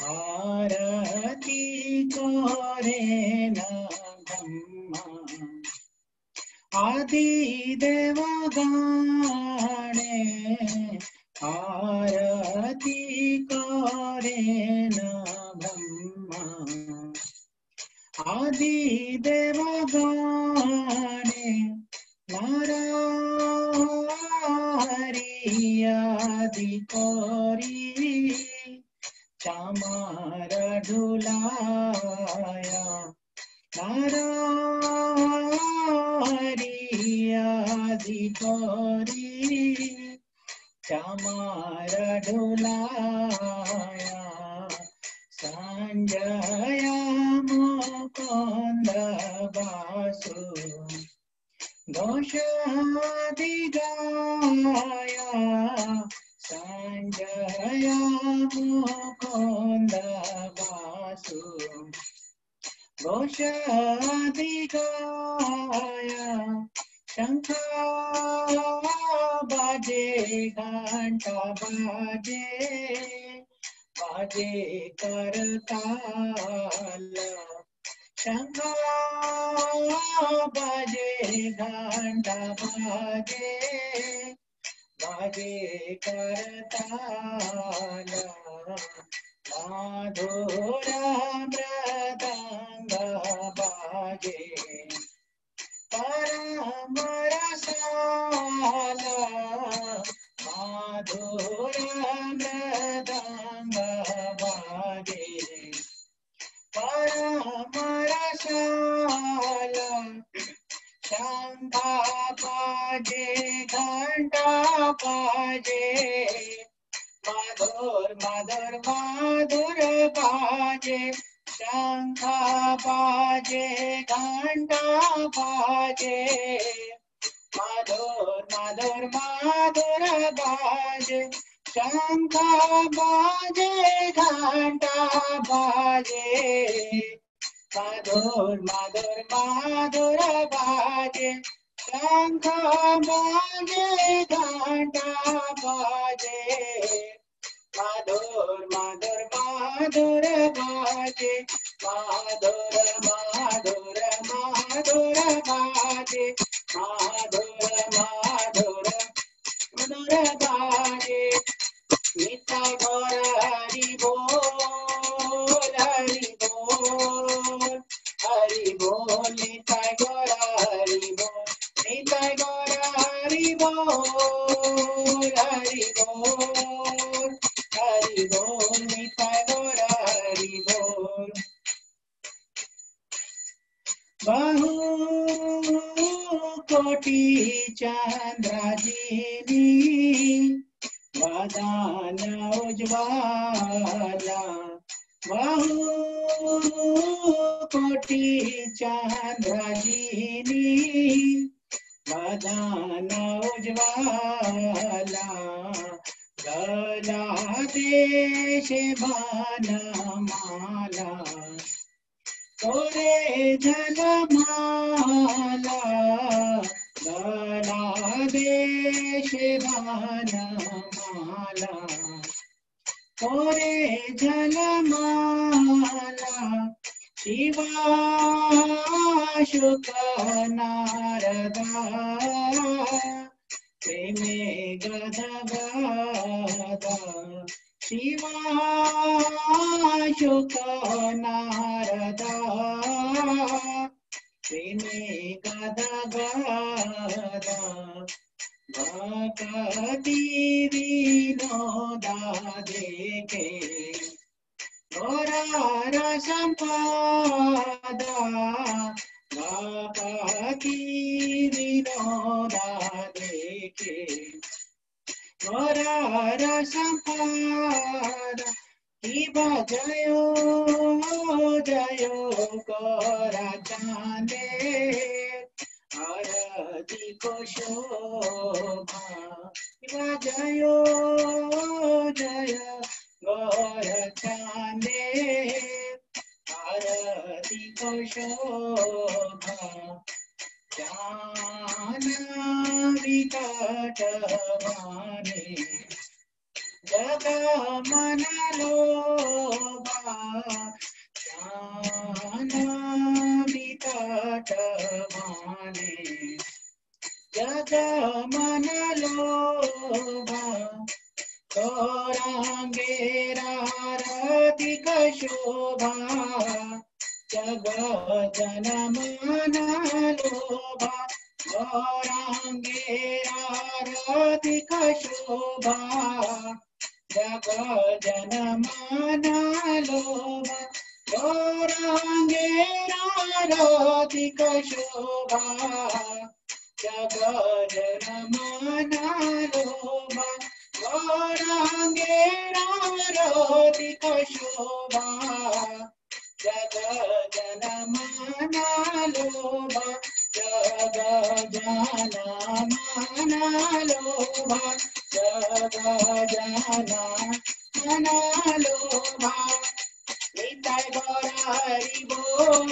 आरती करे न ब्रह्मा आदि देव गाणे आरती करे न ब्रह्मा आदि देव गाणे नारारी आदि करी चामार ढुलाया नारारी आदि करी चामार ढुलाया संजय मुकुंद बासु घोषादि गाया संजय मुकुंद बासु घोषादि गाया शंख बाजे घंटा बाजे बाजे करताल शंख बाजे घंटा बाजे बाजे करताल माधुर मृदंग बाजे परम रसाल माधुर मृदंग बाजे परम रसाल शंखा बाजे घंटा बाजे माधुर माधुर माधुर बाजे शंखा बाजे घंटा बाजे माधुर माधुर माधुर बाजे शंखा बाजे घंटा बाजे माधुर माधुर माधुर बाजे शंखा बाजे घंटा बाजे माधुर माधुर माधुर बाजे माधुर माधुर माधुर बाजे माधुर माधुर मधुर बाजे नित्य गौर हरि बोल हरि बोल हरि बोल नित्य गौर हरि बोल नित्य गौर हरि बोल हरि बोल हरि बोल नित्य गौर हरि बोल बहु कोटि चंद्राजिनी वदन उज्ज्वला बहु कोटि चंद्राजिनी वदन उज्ज्वला गला देश बनमाला तोरे जलमाला गला देश बनमाला तोरे जलमाला शिवा शुक नारदा प्रेमे गदगदा शिवा शुक नारदा प्रेमे गदगदा भक्ति विनोदा देखे गौरार संपदा भक्ति विनोदा देखे गौरार संपदा शिवा जयो जयो गौरा चांदे आरती को शोभा शिवा जयो जय गौर चांदे आरती को शोभा जान विकट वाणी जग मन लोभा विकट माने जग मन लोभा गौरांगेरा राधिक शोभा जग जन मन लोभा गौरांगेरा राधिक शोभा जग जन मन लोभा गौरांगेरा राधिक शोभा जग जन मन लोभा गौरांगेरा राधिक शोभा जग जन मन लोभा जग जन मन लोभा जग जन मन लोभा निताय गौर हरि बोल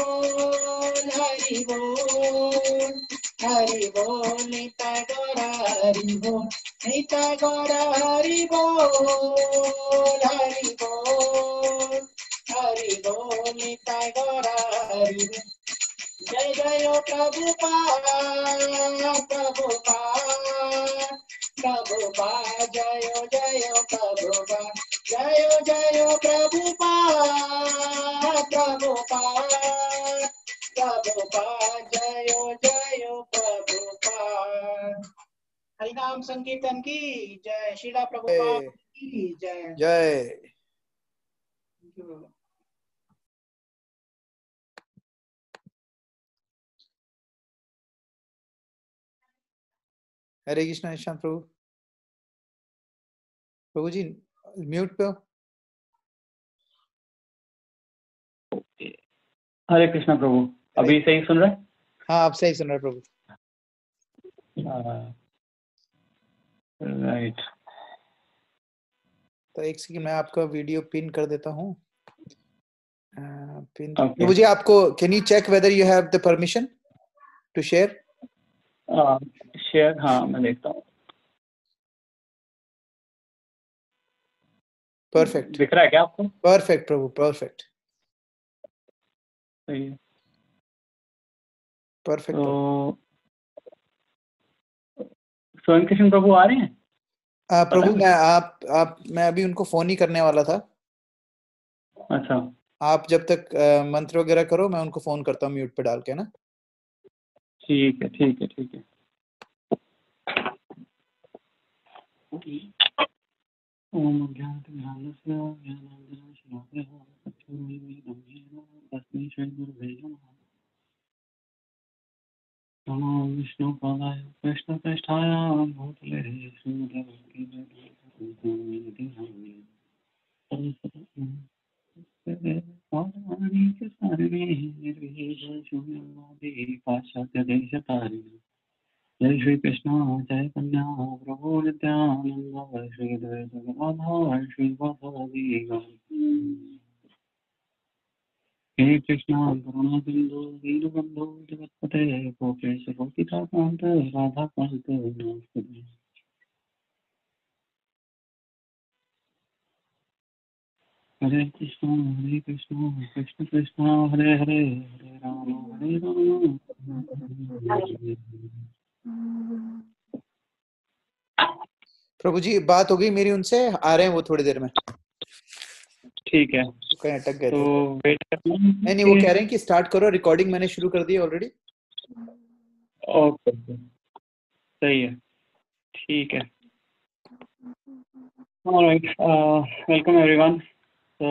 हरि बोल हरि बोल निताय गौर हरि बोल निताय गौर हरि बोल हरि बोल हरि बोल निताय गौर हरि बोल जय जय प्रभुपाद प्रभुपाद प्रभुपाद जय जय प्रभुपाद जय जय प्रभुपाद प्रभुपाद प्रभुपाद जय जय प्रभुपाद। हरिनाम संकीर्तन की जय। श्रीला प्रभुपाद की जय जय। हरे कृष्णा निशांत प्रभु। प्रभु जी म्यूट पे हो। हरे कृष्णा प्रभु। अभी सही सुन रहे? हाँ आप सही सुन रहे प्रभु। राइट। तो एक सेकंड मैं आपका वीडियो पिन कर देता हूँ। Pin Okay. प्रभु जी आपको can you check whether you have the permission to share? Share हाँ मैं देखता हूँ। परफेक्ट। दिख रहा है क्या आपको? परफेक्ट प्रभु परफेक्ट। सही है। परफेक्ट। तो स्वयं कृष्ण प्रभु आ रहे हैं? प्रभु मैं अभी उनको फोन ही करने वाला था। अच्छा आप जब तक मंत्र वगैरह करो मैं उनको फोन करता हूँ म्यूट पे डाल के ना। ठीक है ठीक है ठीक है। ओम ज्ञानतिमिरान्धस्य ज्ञानाञ्जनशलाकया चक्षुरुन्मीलितं तस्मै श्रीगुरुवे नमः। नमो विष्णुपादाय कृष्णप्रेष्ठाय भूतले श्रीमद्भगवद्गीतासारिणे जय श्री कृष्ण चैतन्य प्रभु नित्यानंद श्री द्वैत गदाधर श्रीवासादि हे कृष्ण करुणा सिंधु दीनबंधु जगत्पते गोपेश गोपिकान्त राधाकान्त नमस्ते। हरे कृष्ण कृष्ण कृष्ण हरे हरे हरे राम प्रभु जी बात हो गई मेरी उनसे, आ रहे हैं वो थोड़ी देर में। ठीक है कहीं अटक गए तो थे। वेट करना। नहीं वो कह रहे हैं कि स्टार्ट करो, रिकॉर्डिंग मैंने शुरू कर दी है ऑलरेडी। ओके सही है ठीक है। Alright, welcome everyone. So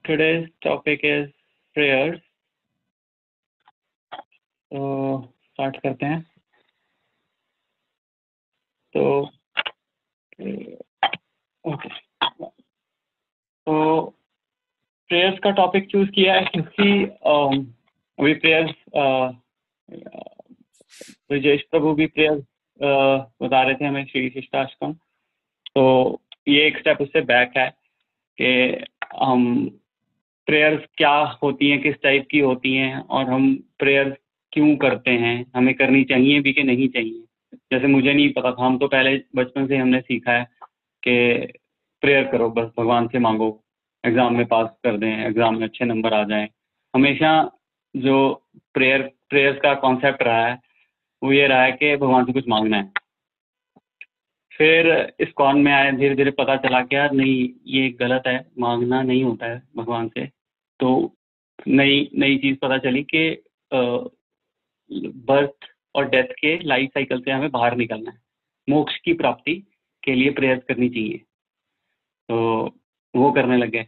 today's topic is prayers. तो स्टार्ट करते हैं। तो ओके तो प्रेयर्स का टॉपिक चूज किया है क्योंकि अभी प्रेयर्स ब्रजेश प्रभु भी प्रेयर्स बता रहे थे हमें श्री शिष्टाष्टकम। तो ये एक स्टेप उससे बैक है कि हम प्रेयर्स क्या होती हैं, किस टाइप की होती हैं और हम प्रेयर्स क्यों करते हैं, हमें करनी चाहिए भी कि नहीं चाहिए। जैसे मुझे नहीं पता था, हम तो पहले बचपन से हमने सीखा है कि प्रेयर करो, बस भगवान से मांगो एग्जाम में पास कर दें, एग्जाम में अच्छे नंबर आ जाएं। हमेशा जो प्रेयर्स का कॉन्सेप्ट रहा है वो ये रहा है कि भगवान से कुछ मांगना है। फिर इस्कॉन में आए, धीरे धीरे पता चला कि यार नहीं, ये गलत है, मांगना नहीं होता है भगवान से। तो नई चीज़ पता चली कि बर्थ और डेथ के लाइफ साइकिल से हमें बाहर निकलना है, मोक्ष की प्राप्ति के लिए प्रेयर्स करनी चाहिए। तो वो करने लग गए।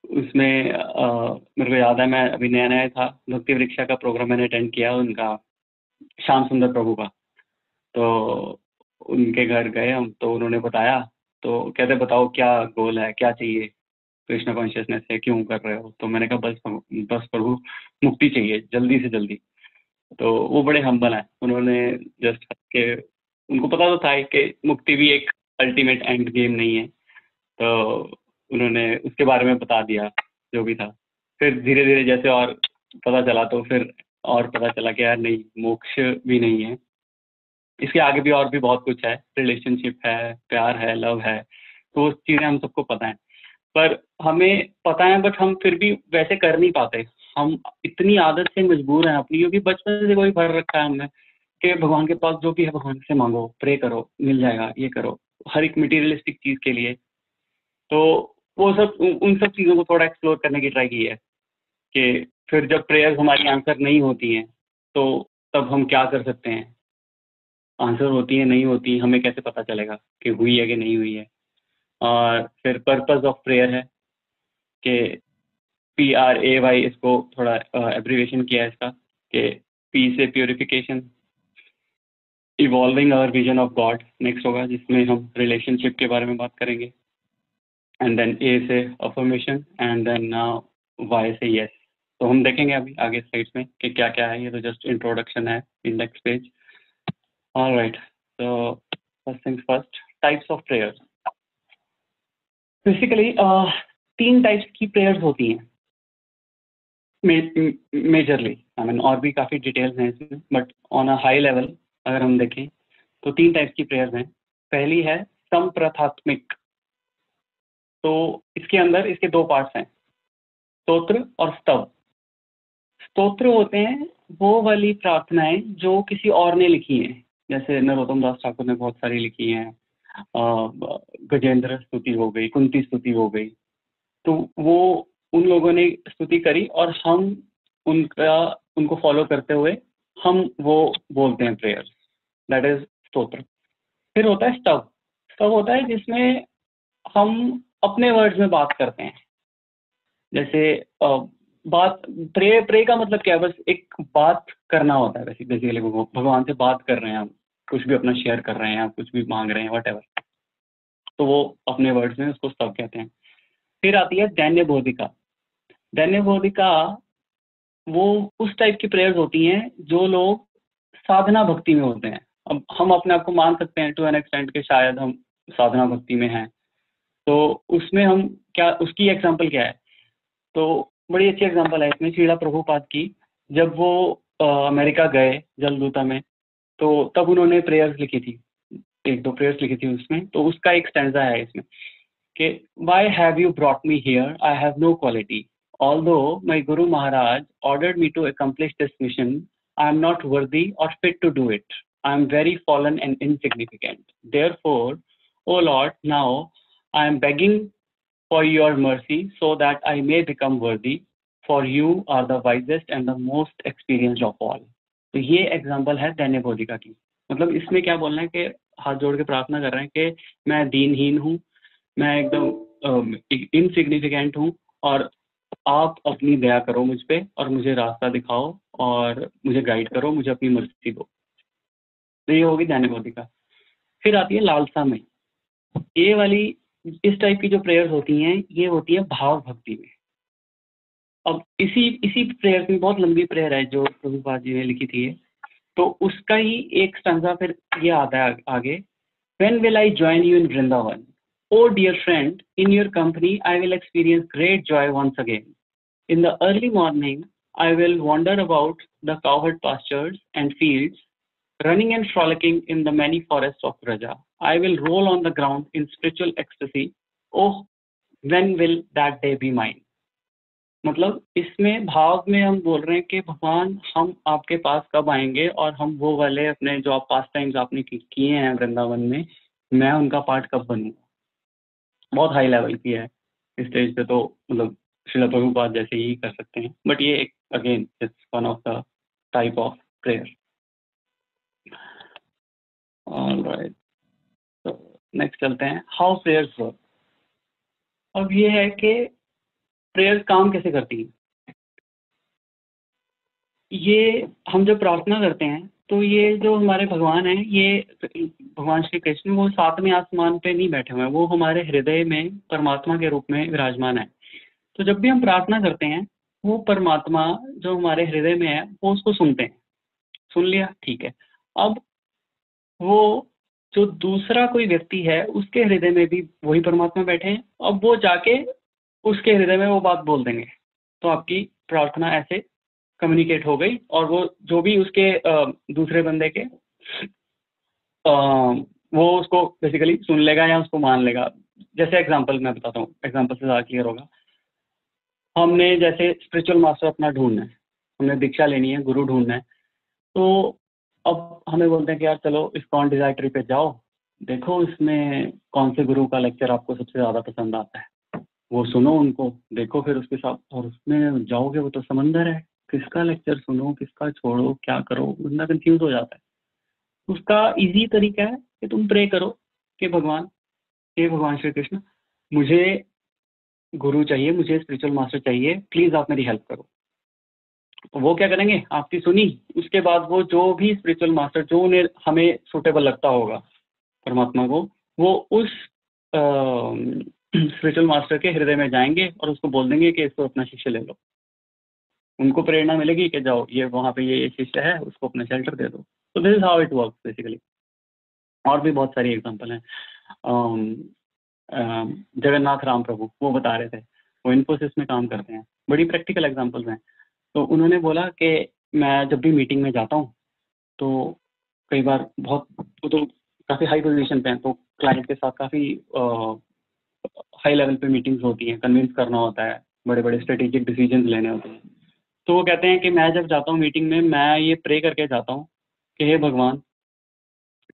उसमें मेरे को याद है, मैं अभी नया नया था, भक्ति वृक्षा का प्रोग्राम मैंने अटेंड किया उनका, श्याम सुंदर प्रभु का। तो उनके घर गए हम, तो उन्होंने बताया, तो कहते बताओ क्या गोल है, क्या चाहिए कृष्ण कॉन्शियसनेस से, क्यों कर रहे हो? तो मैंने कहा बस प्रभु मुक्ति चाहिए, जल्दी से जल्दी। तो वो बड़े हम्बल हैं, उन्होंने जस्ट के, उनको पता तो था कि मुक्ति भी एक अल्टीमेट एंड गेम नहीं है, तो उन्होंने उसके बारे में बता दिया जो भी था। फिर धीरे धीरे जैसे और पता चला, तो फिर और पता चला कि यार नहीं, मोक्ष भी नहीं है, इसके आगे भी और भी बहुत कुछ है, रिलेशनशिप है, प्यार है, लव है। तो वो चीज़ें हम सबको पता है, पर हमें पता है बट हम फिर भी वैसे कर नहीं पाते। हम इतनी आदत से मजबूर हैं अपनी, क्योंकि बचपन से कोई भर रखा है हमने कि भगवान के पास जो भी है भगवान से मांगो, प्रे करो, मिल जाएगा, ये करो, हर एक मटीरियलिस्टिक चीज़ के लिए। तो वो सब उन सब चीज़ों को थोड़ा एक्सप्लोर करने की ट्राई की है कि फिर जब प्रेयर्स हमारी आंसर नहीं होती हैं तो तब हम क्या कर सकते हैं। आंसर होती है, नहीं होती, हमें कैसे पता चलेगा कि हुई है कि नहीं हुई है। और फिर पर्पस ऑफ प्रेयर है कि PRAY, इसको थोड़ा एब्रीवेशन किया है इसका, कि P से purification, evolving our vision of God next होगा, जिसमें हम रिलेशनशिप के बारे में बात करेंगे। एंड देन A से अफर्मेशन, एंड देन Y से यस। तो हम देखेंगे अभी आगे स्लाइड्स में कि क्या क्या है, ये तो जस्ट इंट्रोडक्शन है, इंडेक्स पेज। ऑलराइट, तो first things first, types of prayers. Basically 3 types की प्रेयर्स होती हैं मेजरली, आई मीन और भी काफ़ी डिटेल्स हैं इसमें, but on a high level अगर हम देखें तो 3 टाइप्स की प्रेयर्स हैं। पहली है संप्रथात्मिक। तो इसके अंदर इसके 2 पार्ट्स हैं, स्तोत्र और स्तव। स्तोत्र होते हैं वो वाली प्रार्थनाएं जो किसी और ने लिखी हैं, जैसे नरोत्तम दास ठाकुर ने बहुत सारी लिखी हैं, गजेंद्र स्तुति हो गई, कुंती स्तुति हो गई। तो वो उन लोगों ने स्तुति करी और हम उनको फॉलो करते हुए हम वो बोलते हैं प्रेयर्स, दैट इज स्तोत्र। फिर होता है स्तव। स्तव होता है जिसमें हम अपने वर्ड्स में बात करते हैं, जैसे बात, प्रे का मतलब क्या है, बस एक बात करना होता है। बेसिकली भगवान से बात कर रहे हैं हम, कुछ भी अपना शेयर कर रहे हैं, आप कुछ भी मांग रहे हैं, व्हाटएवर, तो वो अपने वर्ड्स में उसको स्तव कहते हैं। फिर आती है दैन्य बोधिका। दैन्य बोधिका वो उस टाइप की प्रेयर्स होती हैं जो लोग साधना भक्ति में होते हैं। अब हम अपने आप को मान सकते हैं टू एन एक्सटेंट के शायद हम साधना भक्ति में हैं, तो उसमें हम क्या, उसकी एग्जांपल क्या है? तो बड़ी अच्छी एग्जांपल है इसमें श्रीला प्रभुपाद की। जब वो अमेरिका गए जलदूता में, तो तब उन्होंने प्रेयर्स लिखी थी, 1-2 प्रेयर्स लिखी थी उसमें। तो उसका एक स्टैंजा है इसमें कि why have you brought me here? I have no quality. Although my Guru Maharaj ordered me to accomplish this mission, I am not worthy or fit to do it. I am very fallen and insignificant. Therefore, O Lord, now I am begging for your mercy so that I may become worthy, for you are the wisest and the most experienced of all. तो ये example है दैन्य बोधिका की। मतलब इसमें क्या बोलना है कि हाथ जोड़ के प्रार्थना कर रहे हैं कि मैं दीनहीन हूँ, मैं एकदम इनसिग्निफिकेंट हूँ, और आप अपनी दया करो मुझ पे और मुझे रास्ता दिखाओ और मुझे गाइड करो, मुझे अपनी मर्जी दो। तो ये होगी दैन्य बोधिका। फिर आती है लालसामय। ये वाली, इस टाइप की जो प्रेयर्स होती हैं ये होती है भाव भक्ति में। अब इसी प्रेयर में, बहुत लंबी प्रेयर है जो प्रभुपाद जी ने लिखी थी, तो उसका ही एक स्टैंजा फिर ये आता है आगे, When will I join you in Vrindavan? Oh dear friend, in your company I will experience great joy once again. In the early morning, I will wander about the cowherd pastures and fields, running and frolicking in the many forests of Raja. I will roll on the ground in spiritual ecstasy, oh when will that day be mine. मतलब इसमें भाव में हम बोल रहे हैं कि भगवान हम आपके पास कब आएंगे और हम वो वाले अपने जो आप पास टाइम्स आपने किए हैं वृंदावन में, मैं उनका पार्ट कब बनूंगा। बहुत हाई लेवल की है, इस स्टेज पे तो मतलब श्रील प्रभुपाद जैसे ही कर सकते हैं, बट ये again it's one of the type of prayer. Alright, तो नेक्स्ट चलते हैं हाउ प्रेयर्स वर्क। अब ये है कि प्रेयर्स काम कैसे करती हैं। ये हम जब प्रार्थना करते हैं तो ये जो हमारे भगवान हैं, ये भगवान श्री कृष्ण वो सातवें आसमान पे नहीं बैठे हुए हैं, वो हमारे हृदय में परमात्मा के रूप में विराजमान है। तो जब भी हम प्रार्थना करते हैं वो परमात्मा जो हमारे हृदय में है वो उसको सुनते हैं। सुन लिया, ठीक है। अब वो जो दूसरा कोई व्यक्ति है उसके हृदय में भी वही परमात्मा बैठे हैं, अब वो जाके उसके हृदय में वो बात बोल देंगे, तो आपकी प्रार्थना ऐसे कम्युनिकेट हो गई और वो जो भी उसके दूसरे बंदे के वो उसको बेसिकली सुन लेगा या उसको मान लेगा। जैसे एग्जांपल मैं बताता हूँ, एग्जांपल से ज़्यादा क्लियर होगा। हमने जैसे स्पिरिचुअल मास्टर अपना ढूंढना है, हमने दीक्षा लेनी है, गुरु ढूंढना है, तो अब हमें बोलते हैं कि यार चलो इस्कॉन डिजायर ट्रिप पे जाओ, देखो इसमें कौन से गुरु का लेक्चर आपको सबसे ज़्यादा पसंद आता है, वो सुनो उनको, देखो फिर उसके साथ, और उसमें जाओगे वो तो समंदर है, किसका लेक्चर सुनो किसका छोड़ो क्या करो, बंदा कंफ्यूज हो जाता है। उसका इजी तरीका है कि तुम प्रे करो कि भगवान, हे भगवान श्री कृष्ण, मुझे गुरु चाहिए, मुझे स्पिरिचुअल मास्टर चाहिए, प्लीज आप मेरी हेल्प करो। तो वो क्या करेंगे, आपकी सुनी, उसके बाद वो जो भी स्पिरिचुअल मास्टर जो उन्हें हमें सुटेबल लगता होगा परमात्मा को, वो उस स्पिरिचुअल मास्टर के हृदय में जाएंगे और उसको बोल देंगे कि इसको अपना शिष्य ले लो। उनको प्रेरणा मिलेगी कि जाओ ये वहाँ पे ये शिष्य है, उसको अपना शेल्टर दे दो। तो this is how it works basically. और भी बहुत सारी एग्जांपल हैं। जगन्नाथ राम प्रभु वो बता रहे थे, वो इन्फोसिस में काम करते हैं, बड़ी प्रैक्टिकल एग्जांपल्स हैं। तो उन्होंने बोला कि मैं जब भी मीटिंग में जाता हूँ तो कई बार बहुत, वो तो काफ़ी हाई पोजीशन पे हैं, तो क्लाइंट के साथ काफ़ी हाई लेवल पे मीटिंग्स होती हैं, कन्विंस करना होता है, बड़े बड़े स्ट्रेटेजिक डिसीजंस लेने होते हैं। तो वो कहते हैं कि मैं जब जाता हूँ मीटिंग में, मैं ये प्रे करके जाता हूँ कि हे भगवान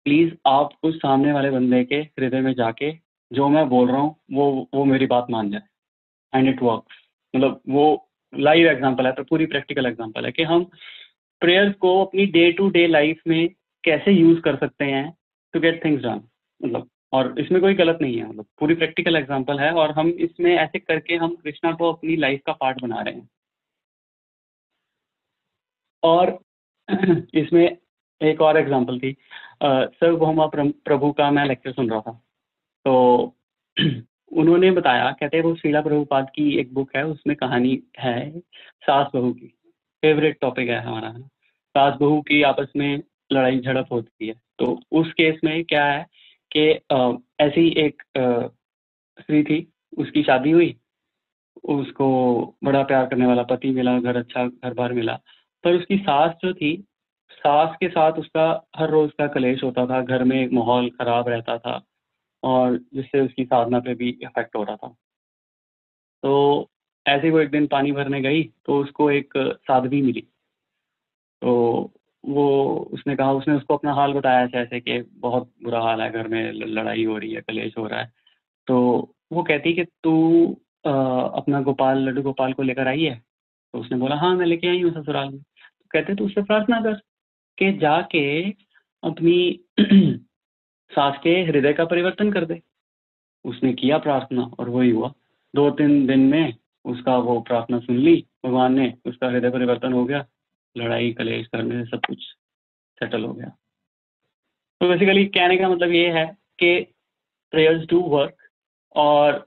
प्लीज़ आप उस सामने वाले बंदे के हृदय में जाके जो मैं बोल रहा हूँ वो मेरी बात मान जाए, एंड इट वर्क्स। मतलब वो लाइव एग्जांपल है, तो पूरी प्रैक्टिकल एग्जांपल है कि हम प्रेयर्स को अपनी डे टू डे लाइफ में कैसे यूज़ कर सकते हैं टू गेट थिंग्स डन। मतलब और इसमें कोई गलत नहीं है, मतलब पूरी प्रैक्टिकल एग्जांपल है, और हम इसमें ऐसे करके हम कृष्णा को अपनी लाइफ का पार्ट बना रहे हैं। और इसमें एक और एग्जांपल थी, सर्वभौमा प्रभु का मैं लेक्चर सुन रहा था, तो उन्होंने बताया, कहते हैं वो श्रीला प्रभुपाद की एक बुक है, उसमें कहानी है सास बहू की, फेवरेट टॉपिक है हमारा, सास बहू की आपस में लड़ाई झड़प होती है। तो उस केस में क्या है कि ऐसी एक स्त्री थी, उसकी शादी हुई, उसको बड़ा प्यार करने वाला पति मिला, घर अच्छा घर बार मिला, पर उसकी सास जो थी, सास के साथ उसका हर रोज का कलेश होता था, घर में माहौल खराब रहता था, और जिससे उसकी साधना पे भी इफेक्ट हो रहा था। तो ऐसे वो एक दिन पानी भरने गई तो उसको एक साध्वी मिली, तो वो उसने कहा, उसने उसको अपना हाल बताया ऐसे ऐसे कि बहुत बुरा हाल है, घर में लड़ाई हो रही है, कलेश हो रहा है। तो वो कहती कि तू अपना गोपाल, लड्डू गोपाल को लेकर आई है। तो उसने बोला हाँ मैं लेके आई हूँ ससुराल में। तो कहते तू उससे प्रार्थना कर के जाके अपनी सास के हृदय का परिवर्तन कर दे। उसने किया प्रार्थना और वही हुआ, 2-3 दिन में उसका वो प्रार्थना सुन ली भगवान ने, उसका हृदय परिवर्तन हो गया, लड़ाई कलेश करने से सब कुछ सेटल हो गया। तो बेसिकली कहने का मतलब ये है कि प्रेयर्स डू वर्क, और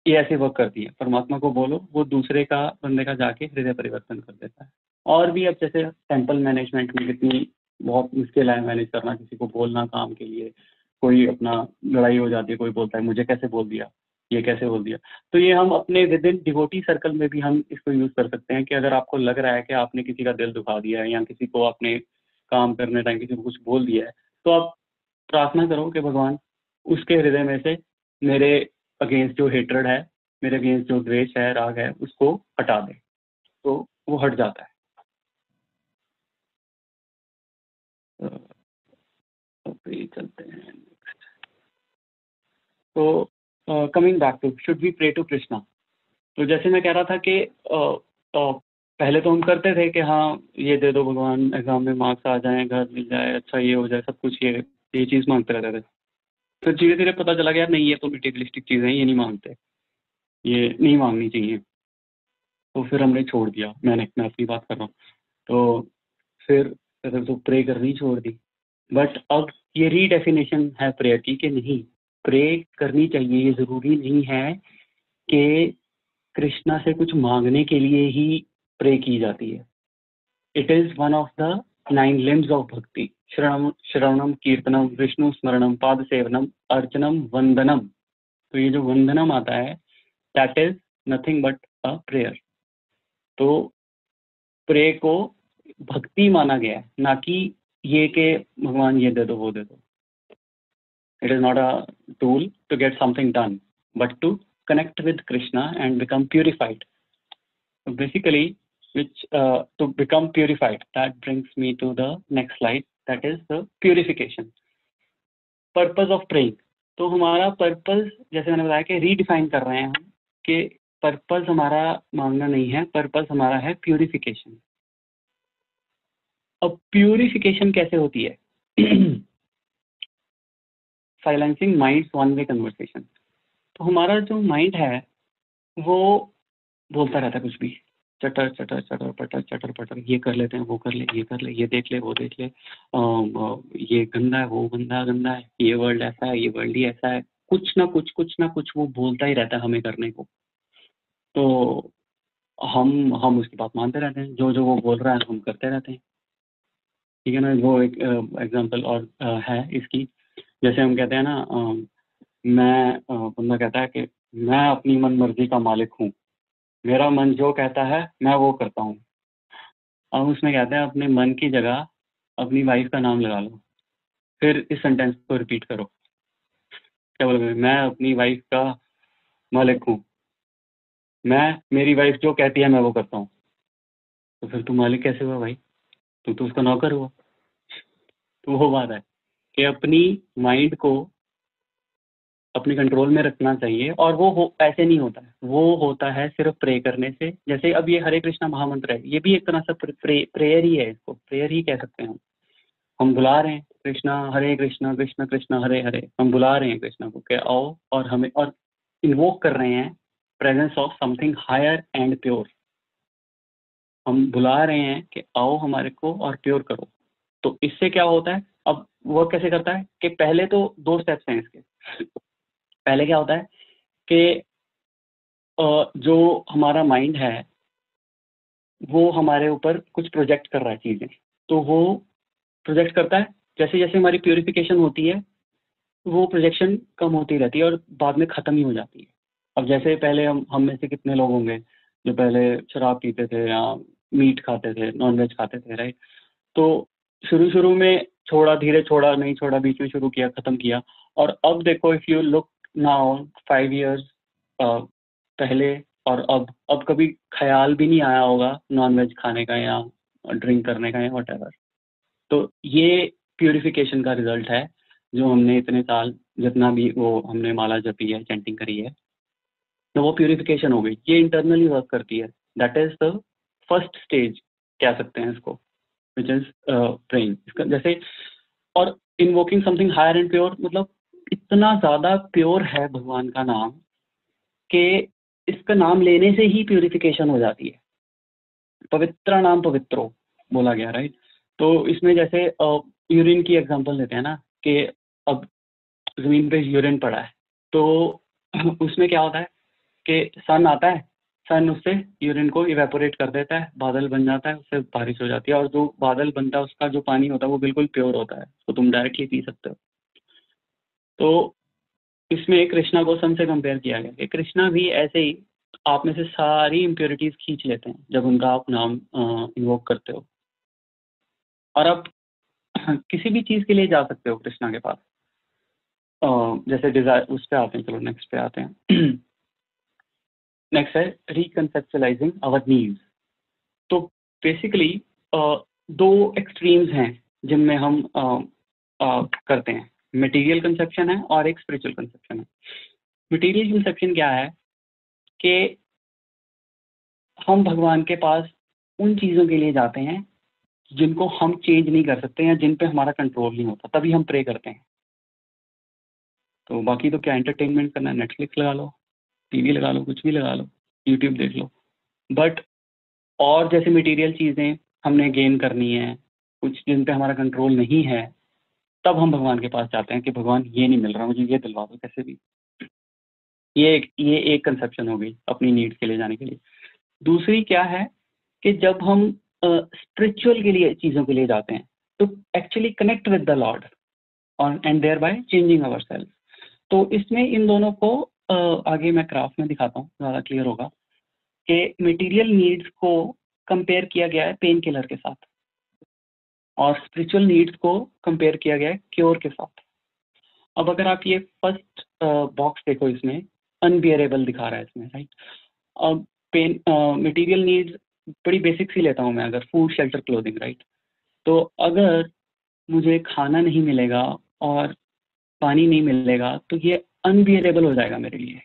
ये ऐसे वर्क करती है, परमात्मा को बोलो, वो दूसरे का बंदे का जाके हृदय परिवर्तन कर देता है। और भी अब जैसे टेम्पल मैनेजमेंट में कितनी बहुत मुश्किल है मैनेज करना, किसी को बोलना काम के लिए, कोई अपना लड़ाई हो जाती है, कोई बोलता है मुझे कैसे बोल दिया, ये कैसे बोल दिया। तो ये हम अपने विद इन डिवोटी सर्कल में भी हम इसको यूज़ कर सकते हैं कि अगर आपको लग रहा है कि आपने किसी का दिल दुखा दिया है, या किसी को आपने काम करने टाइम किसी को कुछ बोल दिया है, तो आप प्रार्थना करो कि भगवान उसके हृदय में से मेरे अगेंस्ट जो हेट्रेड है, मेरे अगेंस्ट जो द्वेष है, राग है, उसको हटा दे, तो वो हट जाता है। तो चलते हैं। तो coming back to should we pray to Krishna. तो जैसे मैं कह रहा था कि पहले तो हम करते थे कि हाँ ये दे दो भगवान, एग्जाम में मार्क्स आ जाएं, घर मिल जाए, अच्छा ये हो जाए, सब कुछ ये चीज़ मांगते रहते थे। फिर धीरे धीरे पता चला गया नहीं, ये तो मटेरियलिस्टिक चीज़ें हैं, ये नहीं मांगते, ये नहीं मांगनी चाहिए। तो फिर हमने छोड़ दिया, मैं अपनी बात कर रहा हूँ। तो फिर तो प्रे करनी छोड़ दी। बट अब ये रीडेफिनेशन है प्रेयर की कि नहीं, प्रे करनी चाहिए, ये ज़रूरी नहीं है कि कृष्णा से कुछ मांगने के लिए ही प्रे की जाती है। It is one of the 9 limbs of भक्ति। श्रवणम, कीर्तनम, विष्णु स्मरणम, पाद सेवनम, अर्चनम, वंदनम। तो ये जो वंदनम आता है, that is nothing but a prayer. तो प्रे को भक्ति माना गया है, ना कि ये कि भगवान ये दे दो वो दे दो। It is not a tool to get something done, but to connect with Krishna and become purified. So basically, to become purified, that brings me to the next slide, that is the purification. Purpose of praying. तो हमारा purpose, जैसे मैंने बताया कि redefine कर रहे हैं हम, कि पर्पस हमारा मांगना नहीं है, पर्पस हमारा है प्यूरिफिकेशन। अब प्यूरिफिकेशन कैसे होती है? Silencing minds one way conversation. तो हमारा जो माइंड है वो बोलता रहता है कुछ भी, चटर चटर चटर पटर चटर पटर, ये कर लेते हैं, वो कर ले, ये कर ले, ये देख ले, वो देख ले, ये गंदा है, वो गंदा गंदा है, ये वर्ल्ड ऐसा है, ये वर्ल्ड ही ऐसा है, कुछ ना कुछ वो बोलता ही रहता है हमें करने को। तो हम उसकी बात मानते रहते हैं, जो जो वो बोल रहा है हम करते रहते हैं। ठीक है ना? वो एक एग्जांपल और है इसकी। जैसे हम कहते हैं ना, बंदा कहता है कि मैं अपनी मन मर्जी का मालिक हूँ, मेरा मन जो कहता है मैं वो करता हूँ। अब उसमें कहते हैं अपने मन की जगह अपनी वाइफ का नाम लगा लो, फिर इस सेंटेंस को रिपीट करो। क्या बोलोगे? मैं अपनी वाइफ का मालिक हूँ, मेरी वाइफ जो कहती है मैं वो करता हूँ। तो फिर तू मालिक कैसे हुआ भाई? तू तो उसका नौकर हुआ। तो वो बात है कि अपनी माइंड को अपने कंट्रोल में रखना चाहिए, और वो ऐसे नहीं होता है, वो होता है सिर्फ प्रे करने से। जैसे अब ये हरे कृष्णा महामंत्र है, ये भी एक तरह से प्रेयर ही है, इसको प्रेयर ही कह सकते हैं हम बुला रहे हैं कृष्णा हरे कृष्णा, कृष्णा कृष्णा हरे हरे, हम बुला रहे हैं कृष्णा को कि आओ, और हमें और इन्वोक कर रहे हैं presence of something higher and pure. हम बुला रहे हैं कि आओ हमारे को और प्योर करो। तो इससे क्या होता है, अब वो कैसे करता है कि पहले तो 2 स्टेप्स हैं इसके। पहले क्या होता है कि जो हमारा माइंड है वो हमारे ऊपर कुछ प्रोजेक्ट कर रहा है चीज़ें, तो वो प्रोजेक्ट करता है। जैसे जैसे हमारी प्योरिफिकेशन होती है वो प्रोजेक्शन कम होती रहती है और बाद में ख़त्म ही हो जाती है। अब जैसे पहले हम में से कितने लोग होंगे जो पहले शराब पीते थे या मीट खाते थे, नॉन वेज खाते थे, राइट? तो शुरू में छोड़ा, धीरे छोड़ा, नहीं छोड़ा, बीच में शुरू किया, ख़त्म किया। और अब देखो, if you look now 5 years पहले और अब कभी ख्याल भी नहीं आया होगा नॉन वेज खाने का या ड्रिंक करने का या व्हाटएवर। तो ये प्यूरिफिकेशन का रिजल्ट है, जो हमने इतने साल जितना भी वो हमने माला जपी है, चैंटिंग करी है, तो वो प्यूरिफिकेशन हो गई। ये इंटरनली वर्क करती है। That is the first stage कह सकते हैं इसको, विच इज प्रेइंग। इसका जैसे, और invoking something higher and pure, मतलब इतना ज़्यादा प्योर है भगवान का नाम कि इसका नाम लेने से ही प्यूरिफिकेशन हो जाती है। पवित्र नाम पवित्रो बोला गया, राइट? तो इसमें जैसे यूरिन की एग्जांपल लेते हैं ना, कि अब ज़मीन पे यूरिन पड़ा है, तो उसमें क्या होता है कि सन आता है, सन उससे यूरिन को इवेपोरेट कर देता है, बादल बन जाता है, उससे बारिश हो जाती है, और जो बादल बनता है उसका जो पानी होता है वो बिल्कुल प्योर होता है, तो तुम डायरेक्टली पी सकते हो। तो इसमें कृष्णा को सन से कंपेयर किया गया कि कृष्णा भी ऐसे ही आप में से सारी इम्प्योरिटीज खींच लेते हैं जब उनका आप नाम इन्वोक करते हो। और आप किसी भी चीज़ के लिए जा सकते हो कृष्णा के पास, जैसे डिजायर, उस पे आते हैं, चलो नेक्स्ट पे आते हैं। नेक्स्ट है रिकंसेप्चुअलाइजिंग आवर नीड्स। तो बेसिकली दो एक्सट्रीम्स हैं जिनमें हम करते हैं, मटेरियल कंसेप्शन है और एक स्पिरिचुअल कंसेप्शन है। मटेरियल कंसेप्शन क्या है कि हम भगवान के पास उन चीज़ों के लिए जाते हैं जिनको हम चेंज नहीं कर सकते या जिन पे हमारा कंट्रोल नहीं होता, तभी हम प्रे करते हैं। तो बाकी तो क्या, एंटरटेनमेंट करना है, नेटफ्लिक्स लगा लो, टीवी लगा लो, कुछ भी लगा लो, यूट्यूब देख लो। बट और जैसे मटेरियल चीज़ें हमने गेन करनी है, कुछ जिन पे हमारा कंट्रोल नहीं है, तब हम भगवान के पास जाते हैं कि भगवान ये नहीं मिल रहा, मुझे ये दिलवा दो कैसे भी। ये एक कंसेप्शन हो गई अपनी नीड्स के लिए जाने के लिए। दूसरी क्या है कि जब हम स्पिरिचुअल के लिए चीज़ों के लिए जाते हैं तो actually connect with the lord और and thereby changing our self. तो इसमें इन दोनों को आगे मैं ग्राफ में दिखाता हूँ, ज़्यादा क्लियर होगा कि मटेरियल नीड्स को कंपेयर किया गया है पेन किलर के साथ और स्पिरिचुअल नीड्स को कंपेयर किया गया है क्योर के साथ। अब अगर आप ये फर्स्ट बॉक्स देखो, इसमें अनबियरेबल दिखा रहा है इसमें, राइट। अब पेन मटेरियल नीड्स बड़ी बेसिक सी लेता हूँ मैं, अगर फूड शेल्टर क्लोथिंग, राइट। तो अगर मुझे खाना नहीं मिलेगा और पानी नहीं मिलेगा तो ये अनबियरेबल हो जाएगा मेरे लिए।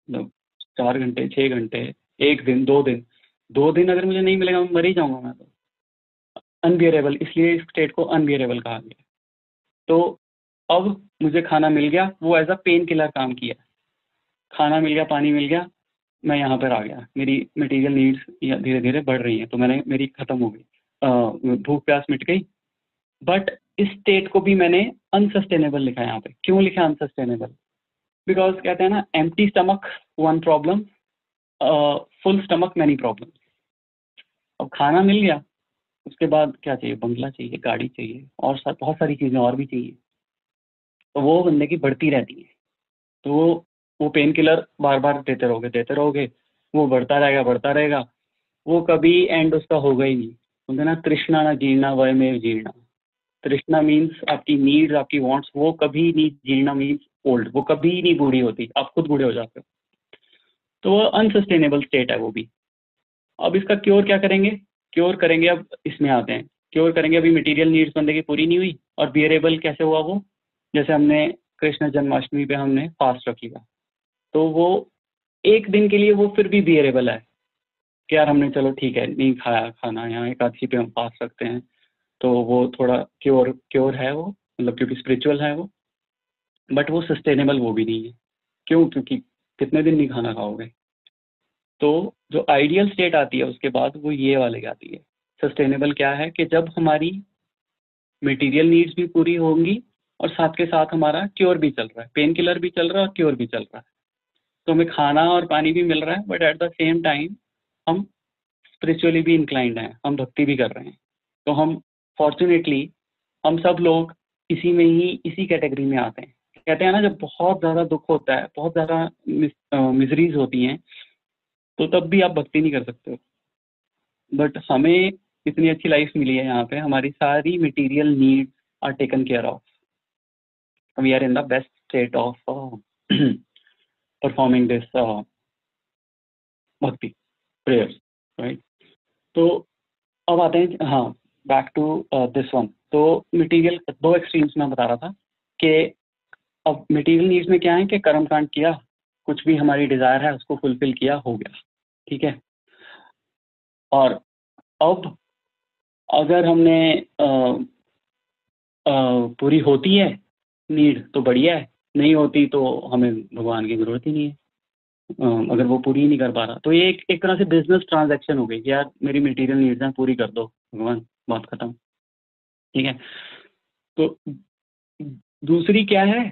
मतलब 4 घंटे, 6 घंटे, 1 दिन, 2 दिन, 2 दिन अगर मुझे नहीं मिलेगा मैं मर ही जाऊंगा मैं तो। अनबियरेबल, इसलिए इस स्टेट को अनबियरेबल कहा गया। तो अब मुझे खाना मिल गया, वो एज अ पेन किलर काम किया। खाना मिल गया, पानी मिल गया, मैं यहाँ पर आ गया, मेरी मटेरियल नीड्स धीरे धीरे बढ़ रही हैं, तो मेरी खत्म हो गई, भूख प्यास मिट गई। बट इस स्टेट को भी मैंने अनसस्टेनेबल लिखा है यहाँ पे। क्यों लिखा अनसस्टेनेबल? बिकॉज कहते हैं ना, empty stomach one problem, full stomach many problem. अब खाना मिल गया, उसके बाद क्या चाहिए? बंगला चाहिए, गाड़ी चाहिए, और बहुत सारी चीज़ें और भी चाहिए। तो वो बंदे की बढ़ती रहती है। तो वो पेन किलर बार बार देते रहोगे, वो बढ़ता रहेगा बढ़ता रहेगा, वो कभी एंड उसका होगा ही नहीं। बोलते ना, तृष्णा ना जीर्णा वय में जीर्णा। तृष्णा मीन्स आपकी नीड्स, आपकी वांट्स, वो कभी नहीं, जीर्णा मीन्स ओल्ड, वो कभी नहीं बूढ़ी होती, आप खुद बूढ़े हो जाते हो। तो वो अनसस्टेनेबल स्टेट है वो भी। अब इसका क्योर क्या करेंगे? क्योर करेंगे, अब इसमें आते हैं, क्योर करेंगे। अभी मटेरियल नीड्स बंदे की पूरी नहीं हुई, और बियरेबल कैसे हुआ वो? जैसे हमने कृष्ण जन्माष्टमी पे हमने फास्ट रख लिया, तो वो एक दिन के लिए वो फिर भी बियरेबल है कि यार हमने, चलो ठीक है, नहीं खाया खाना, यहाँ एकादशी पे हम फास्ट रखते हैं, तो वो थोड़ा क्योर है वो, मतलब क्योंकि स्पिरिचुअल है वो। बट वो सस्टेनेबल वो भी नहीं है। क्यों? क्योंकि कितने दिन नहीं खाना खाओगे। तो जो आइडियल स्टेट आती है उसके बाद, वो ये वाले आती है। सस्टेनेबल क्या है कि जब हमारी मटेरियल नीड्स भी पूरी होंगी और साथ के साथ हमारा क्योर भी चल रहा है, पेन किलर भी चल रहा है और क्योर भी चल रहा है। तो हमें खाना और पानी भी मिल रहा है, but at the same time हम स्पिरिचुअली भी इंक्लाइंड हैं, हम भक्ति भी कर रहे हैं। तो हम फॉर्चुनेटली, हम सब लोग इसी में ही, इसी कैटेगरी में आते हैं। कहते हैं ना, जब बहुत ज़्यादा दुख होता है, बहुत ज़्यादा मिजरीज होती हैं, तो तब भी आप भक्ति नहीं कर सकते हो। बट हमें इतनी अच्छी लाइफ मिली है यहाँ पे, हमारी सारी material needs are taken care of, we are in the best state of performing this bhakti prayer, right. तो अब आते हैं, हाँ, बैक टू दिस वन। तो मटेरियल दो एक्सट्रीम्स में बता रहा था कि अब मटेरियल नीड्स में क्या है कि कर्म कांड किया, कुछ भी हमारी डिजायर है उसको फुलफिल किया, हो गया, ठीक है। और अब अगर हमने पूरी होती है नीड तो बढ़िया है, नहीं होती तो हमें भगवान की जरूरत ही नहीं है। अगर वो पूरी ही नहीं कर पा रहा, तो ये एक तरह से बिजनेस ट्रांजैक्शन हो गई कि यार मेरी मटेरियल नीड्स हैं, पूरी कर दो भगवान, बात खत्म, ठीक है। तो दूसरी क्या है?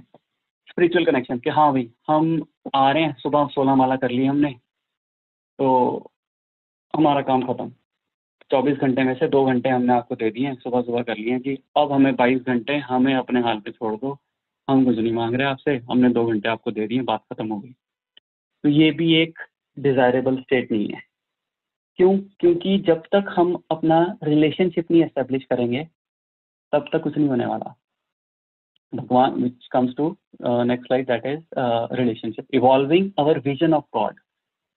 स्पिरिचुअल कनेक्शन, कि हाँ भाई, हम आ रहे हैं, सुबह 16 माला कर ली हमने, तो हमारा काम खत्म। 24 घंटे में से 2 घंटे हमने आपको दे दिए हैं, सुबह सुबह कर लिए हैं कि अब हमें 22 घंटे हमें अपने हाल पे छोड़ दो, हम कुछ नहीं मांग रहे आपसे, हमने 2 घंटे आपको दे दिए, बात खत्म हो गई। तो ये भी एक डिजायरेबल स्टेट नहीं है। क्यों? क्योंकि जब तक हम अपना रिलेशनशिप नहीं एस्टेब्लिश करेंगे, तब तक कुछ नहीं होने वाला। भगवान, which comes to next slide, that is relationship, evolving our vision of God.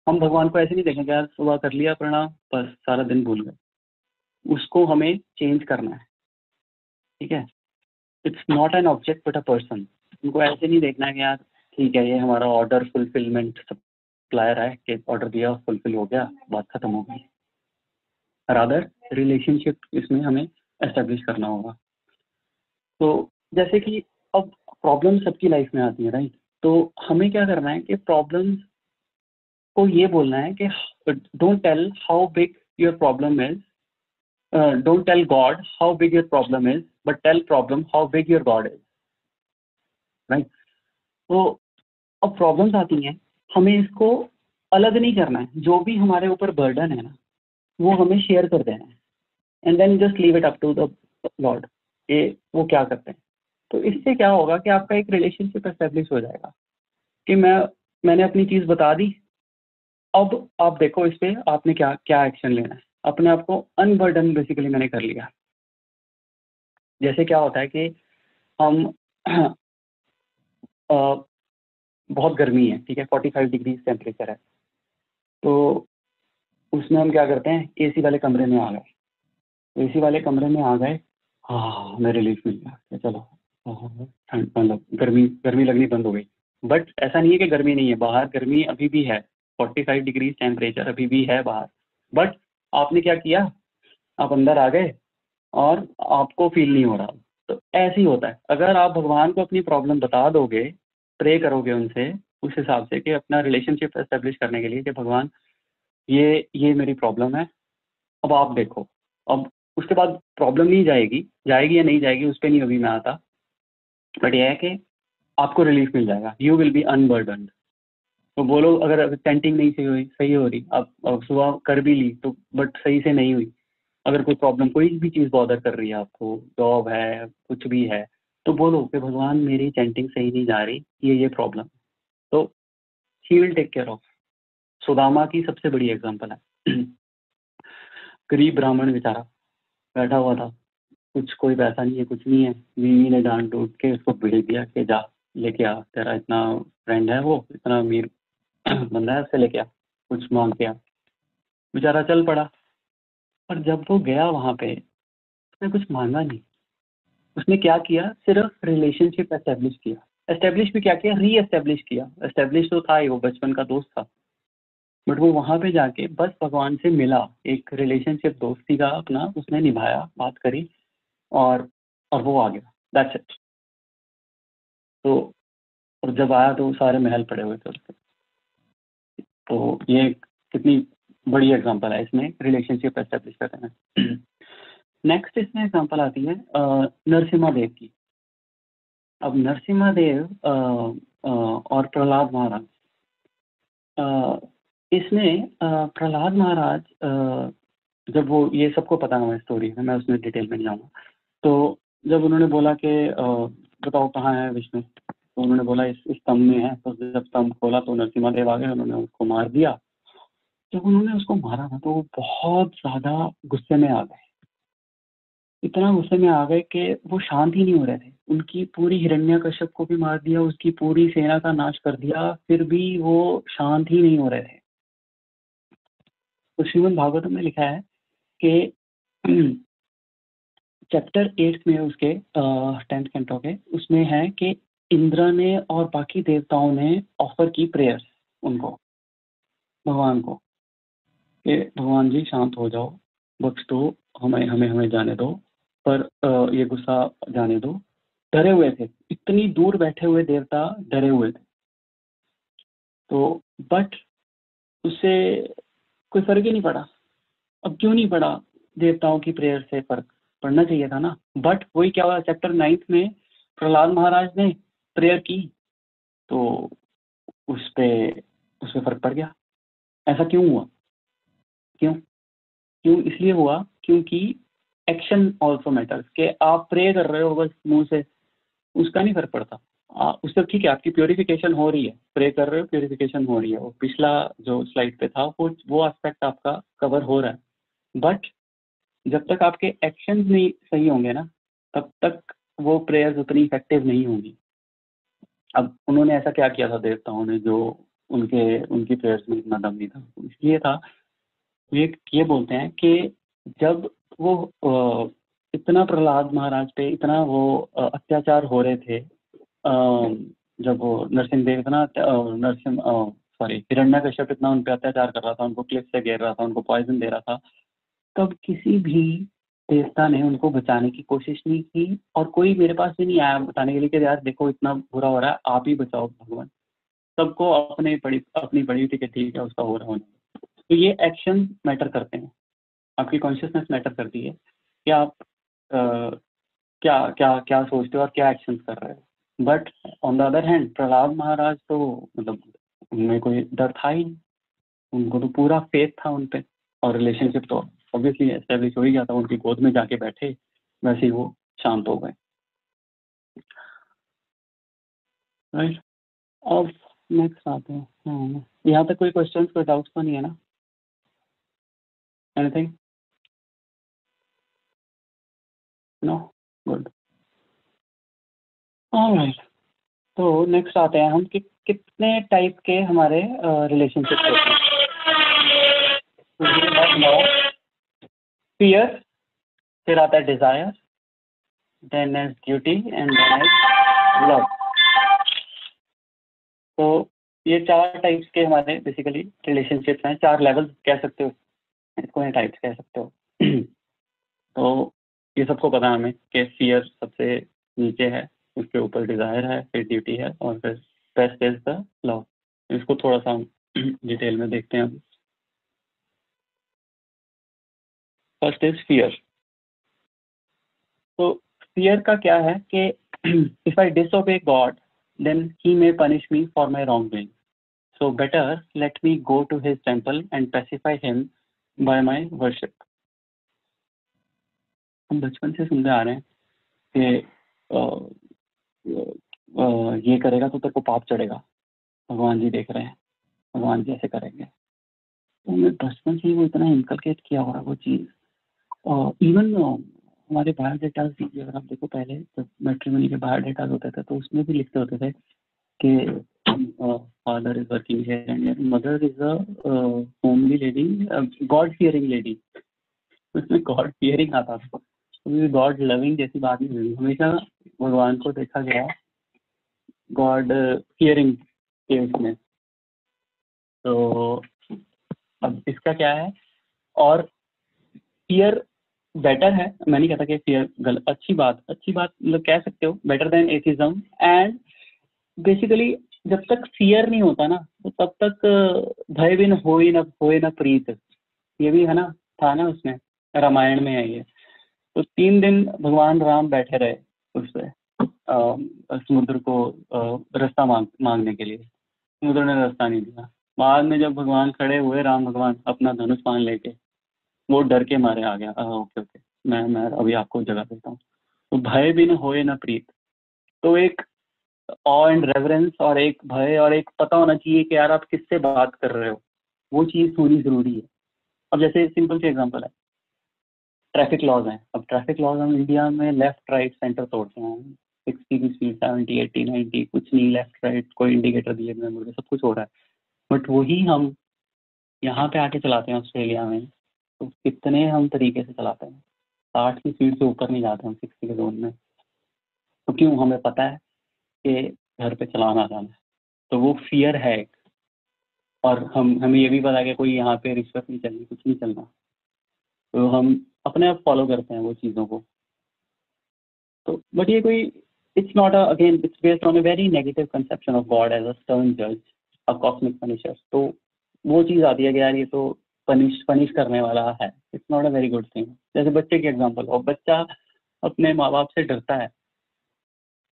हम भगवान को ऐसे नहीं देखेंगे यार सुबह कर लिया प्रणाम बस सारा दिन भूल गए, उसको हमें चेंज करना है, ठीक है। It's not an object but a person. उनको ऐसे नहीं देखना है कि यार ठीक है ये हमारा ऑर्डर फुलफिलमेंट सप्लायर है कि ऑर्डर दिया फुलफिल हो गया बात खत्म हो गई। रादर रिलेशनशिप इसमें हमें एस्टेब्लिश करना होगा। तो जैसे कि अब प्रॉब्लम सबकी लाइफ में आती है, राइट, तो हमें क्या करना है कि प्रॉब्लम्स को ये बोलना है कि don't tell how big your problem is, don't tell God how big your problem is, but tell problem how big your God is, right. तो अब प्रॉब्लम्स आती हैं, हमें इसको अलग नहीं करना है, जो भी हमारे ऊपर बर्डन है ना वो हमें शेयर कर देना है, and then just leave it up to the lord ये वो क्या करते हैं। तो इससे क्या होगा कि आपका एक रिलेशनशिप एस्टेब्लिश हो जाएगा कि मैंने अपनी चीज़ बता दी, अब आप देखो इस पे आपने क्या क्या एक्शन लेना है। अपने आप को अनबर्डन बेसिकली मैंने कर लिया। जैसे क्या होता है कि हम बहुत गर्मी है, ठीक है, 45 डिग्री टेम्परेचर है, तो उसमें हम क्या करते हैं एसी वाले कमरे में आ गए। तो एसी वाले कमरे में आ गए, हाँ हमें रिलीफ मिल गया कि चलो ठंड मतलब गर्मी लगनी बंद हो गई। बट ऐसा नहीं है कि गर्मी नहीं है, बाहर गर्मी अभी भी है, 45 डिग्री टेम्परेचर अभी भी है बाहर। बट आपने क्या किया, आप अंदर आ गए और आपको फील नहीं हो रहा। तो ऐसे ही होता है, अगर आप भगवान को अपनी प्रॉब्लम बता दोगे, प्रे करोगे उनसे उस हिसाब से कि अपना रिलेशनशिप एस्टेब्लिश करने के लिए कि भगवान ये मेरी प्रॉब्लम है, अब आप देखो। अब उसके बाद प्रॉब्लम नहीं जाएगी या नहीं जाएगी उस पर नहीं अभी मैं आता, बट यह है कि आपको रिलीफ मिल जाएगा, यू विल बी अनबर्डन्ड। तो बोलो अगर टेंटिंग नहीं सही हो रही, अब सुबह कर भी ली तो बट सही से नहीं हुई, अगर कोई प्रॉब्लम कोई भी चीज़ बॉदर कर रही है आपको, जॉब है कुछ भी है, तो बोलो कि भगवान मेरी चैंटिंग सही नहीं जा रही, ये प्रॉब्लम, तो he will take care of. Sudama की सबसे बड़ी एग्जांपल है। गरीब ब्राह्मण बेचारा बैठा हुआ था, कुछ कोई पैसा नहीं है कुछ नहीं है, बीवी ने डांट डूट के उसको भेज दिया कि जा लेके आ, तेरा इतना फ्रेंड है वो इतना अमीर बंदा है, उससे लेके आ कुछ मांग के आ। बेचारा चल पड़ा, और जब वो गया वहाँ पे उसने कुछ मांगा नहीं, उसने क्या किया, सिर्फ रिलेशनशिप एस्टेब्लिश किया। एस्टेब्लिश भी क्या किया, री एस्टेब्लिश किया। एस्टेब्लिश तो था ही, वो बचपन का दोस्त था, बट वो वहाँ पे जाके बस भगवान से मिला, एक रिलेशनशिप दोस्ती का अपना उसने निभाया, बात करी और वो आ गया, दैट्स इट। तो और जब आया तो सारे महल पड़े हुए थे उसके। तो ये कितनी बड़ी एग्जांपल है इसमें रिलेशनशिप एस्टेब्लिश करते हैं। नेक्स्ट इसमें एग्जांपल आती है नरसिम्हा देव की। अब नरसिम्हा देव और प्रहलाद महाराज, इसमें प्रहलाद महाराज जब वो ये सबको पता है स्टोरी है, मैं उसमें डिटेल में नहीं जाऊँगा। तो जब उन्होंने बोला कि बताओ कहाँ है विष्णु, तो उन्होंने बोला इस स्तंभ में है। तो जब स्तंभ खोला तो नरसिम्हा देव आ गए, उन्होंने उसको मार दिया। जब उन्होंने उसको मारा ना तो वो बहुत ज़्यादा गुस्से में आ गए, इतना गुस्से में आ गए कि वो शांत ही नहीं हो रहे थे। उनकी पूरी हिरण्यकश्यप को भी मार दिया, उसकी पूरी सेना का नाश कर दिया, फिर भी वो शांत ही नहीं हो रहे थे। तो श्रीमद् भागवतम में लिखा है कि चैप्टर 8 में उसके 10th कैंटो के उसमें है कि इंद्र ने और बाकी देवताओं ने ऑफर की प्रेयर्स उनको, भगवान को, कि भगवान जी शांत हो जाओ, बख्श दो, हमें जाने दो, पर ये गुस्सा जाने दो। डरे हुए थे, इतनी दूर बैठे हुए देवता डरे हुए थे। तो बट उससे कोई फर्क ही नहीं पड़ा। अब क्यों नहीं पड़ा, देवताओं की प्रेयर से फर्क पड़ना चाहिए था ना। बट वही क्या हुआ, चैप्टर 9 में प्रहलाद महाराज ने प्रेयर की तो उस पे फर्क पड़ गया। ऐसा क्यों हुआ, क्यों इसलिए हुआ क्योंकि एक्शन ऑल्सो मैटर्स, के आप प्रे कर रहे हो बस मुंह से, उसका नहीं फर्क पड़ता। उससे ठीक है आपकी प्योरिफिकेशन हो रही है, प्रे कर रहे हो प्योरिफिकेशन हो रही है, वो पिछला जो स्लाइड पे था वो एस्पेक्ट आपका कवर हो रहा है। बट जब तक आपके एक्शंस नहीं सही होंगे ना तब तक वो प्रेयर्स उतनी इफेक्टिव नहीं होंगी। अब उन्होंने ऐसा क्या किया था देवताओं ने जो उनकी प्रेयर्स में इतना दम नहीं था? इसलिए था, ये बोलते हैं कि जब वो इतना प्रहलाद महाराज पे इतना वो अत्याचार हो रहे थे, जब वो नरसिंहदेव इतना हिरण्यकश्यप इतना उन पे अत्याचार कर रहा था, उनको क्लिफ से घेर रहा था, उनको पॉइजन दे रहा था, तब किसी भी देवता ने उनको बचाने की कोशिश नहीं की, और कोई मेरे पास भी नहीं आया बताने के लिए कि यार देखो इतना बुरा हो रहा है, आप ही बचाओ भगवान। सबको अपनी बड़ी थी कि ठीक है उसका हो रहा होने। तो ये एक्शन मैटर करते हैं, आपकी कॉन्शियसनेस मैटर करती है कि आप क्या क्या क्या सोचते हो और क्या एक्शन कर रहे हो। But on the other hand Prahlad Maharaj तो मतलब उनमें कोई डर था ही नहीं, उनको तो पूरा फेथ था उन पे, और रिलेशनशिप तो ऑब्वियसली एस्टेब्लिश हो ही गया था, उनकी गोद में जाके बैठे वैसे ही वो शांत हो गए। राइट, अब नेक्स्ट आते हैं। यहाँ तक कोई क्वेश्चन, कोई डाउट्स तो नहीं है ना? एनीथिंग? नो? गुड। ऑलराइट, तो नेक्स्ट आते हैं हम कि कितने टाइप के हमारे रिलेशनशिप होते हैं। फियर, फिर आता है desire, then is duty and then is love. तो ये 4 टाइप्स के हमारे बेसिकली रिलेशनशिप्स हैं, 4 लेवल्स कह सकते हो इसको, टाइप्स कह सकते हो। तो ये सबको पता है हमें कि फियर सबसे नीचे है, उसके ऊपर डिजायर है, फिर ड्यूटी है, और फिर बेस्ट इज द लव। इसको थोड़ा सा डिटेल में देखते हैं। First is fear. तो फियर का क्या है कि if I disobey God then he may punish me for my wrong doing, so better let me go to his temple and pacify him by my worship. हम बचपन से सुनते आ रहे हैं कि ये करेगा तो तेरे को पाप चढ़ेगा, भगवान जी देख रहे हैं, भगवान जी ऐसे करेंगे। तो हमें बचपन से ही वो इतना इनकलकेट किया हुआ वो चीज़। इवन हमारे बायोडेटाज दीजिए, अगर आप देखो पहले जब मैट्रिमोनी के बायोडेटाज होते थे तो उसमें भी लिखते होते थे कि father is working here and mother is a homely lady, God fearing lady. उसमें गॉड फियरिंग आता था, गॉड लविंग जैसी बात नहीं हुई, हमेशा भगवान को देखा गया गॉड फियरिंग के उसमें। तो अब इसका क्या है, और फियर बेटर है, मैं नहीं कहता कि फियर गलत, अच्छी बात मतलब कह सकते हो, better than atheism. And basically जब तक फियर नहीं होता ना तो तब तक भय बिन होए न प्रीत, ये भी है ना, था ना उसमें, रामायण में है ये। तो 3 दिन भगवान राम बैठे रहे उस पे समुद्र को रास्ता मांगने के लिए, समुद्र ने रास्ता नहीं दिया। बाद में जब भगवान खड़े हुए, राम भगवान अपना धनुष बाण लेके, वो डर के मारे आ गया, ओके मैं अभी आपको जगह देता हूँ। तो भय बिन होए न प्रीत, तो एक ऑ एंड रेवरेंस और एक भय और एक पता होना चाहिए कि यार आप किससे बात कर रहे हो, वो चीज़ होनी जरूरी है। अब जैसे सिंपल सी एग्जांपल है, ट्रैफिक लॉज हैं। अब ट्रैफिक लॉज हम इंडिया में लेफ्ट राइट सेंटर तोड़ते हैं, 60 की स्पीड, 70 80 90 कुछ नहीं, लेफ्ट राइट कोई इंडिकेटर दिए हुए मुझे, सब कुछ हो रहा है। बट वही हम यहाँ पे आके चलाते हैं ऑस्ट्रेलिया में, तो कितने हम तरीके से चलाते हैं, 60 की स्पीड से ऊपर नहीं जाते हम 60 के जोन में। तो क्यों? हमें पता है कि घर पे चलाना जाना है, तो वो फियर है एक। और हमें ये भी पता है कि कोई यहाँ पे रिश्वत नहीं चलनी, कुछ नहीं चलना, तो हम अपने आप फॉलो करते हैं वो चीज़ों को। तो बट ये कोई, it's not again it's based on a very negative conception of God as a stern जज, अ कॉस्मिक पनिशर। तो वो चीज़ आती है कि यार ये तो पनिश करने वाला है, it's not a very good thing. जैसे बच्चे की एग्जांपल हो, बच्चा अपने माँ बाप से डरता है,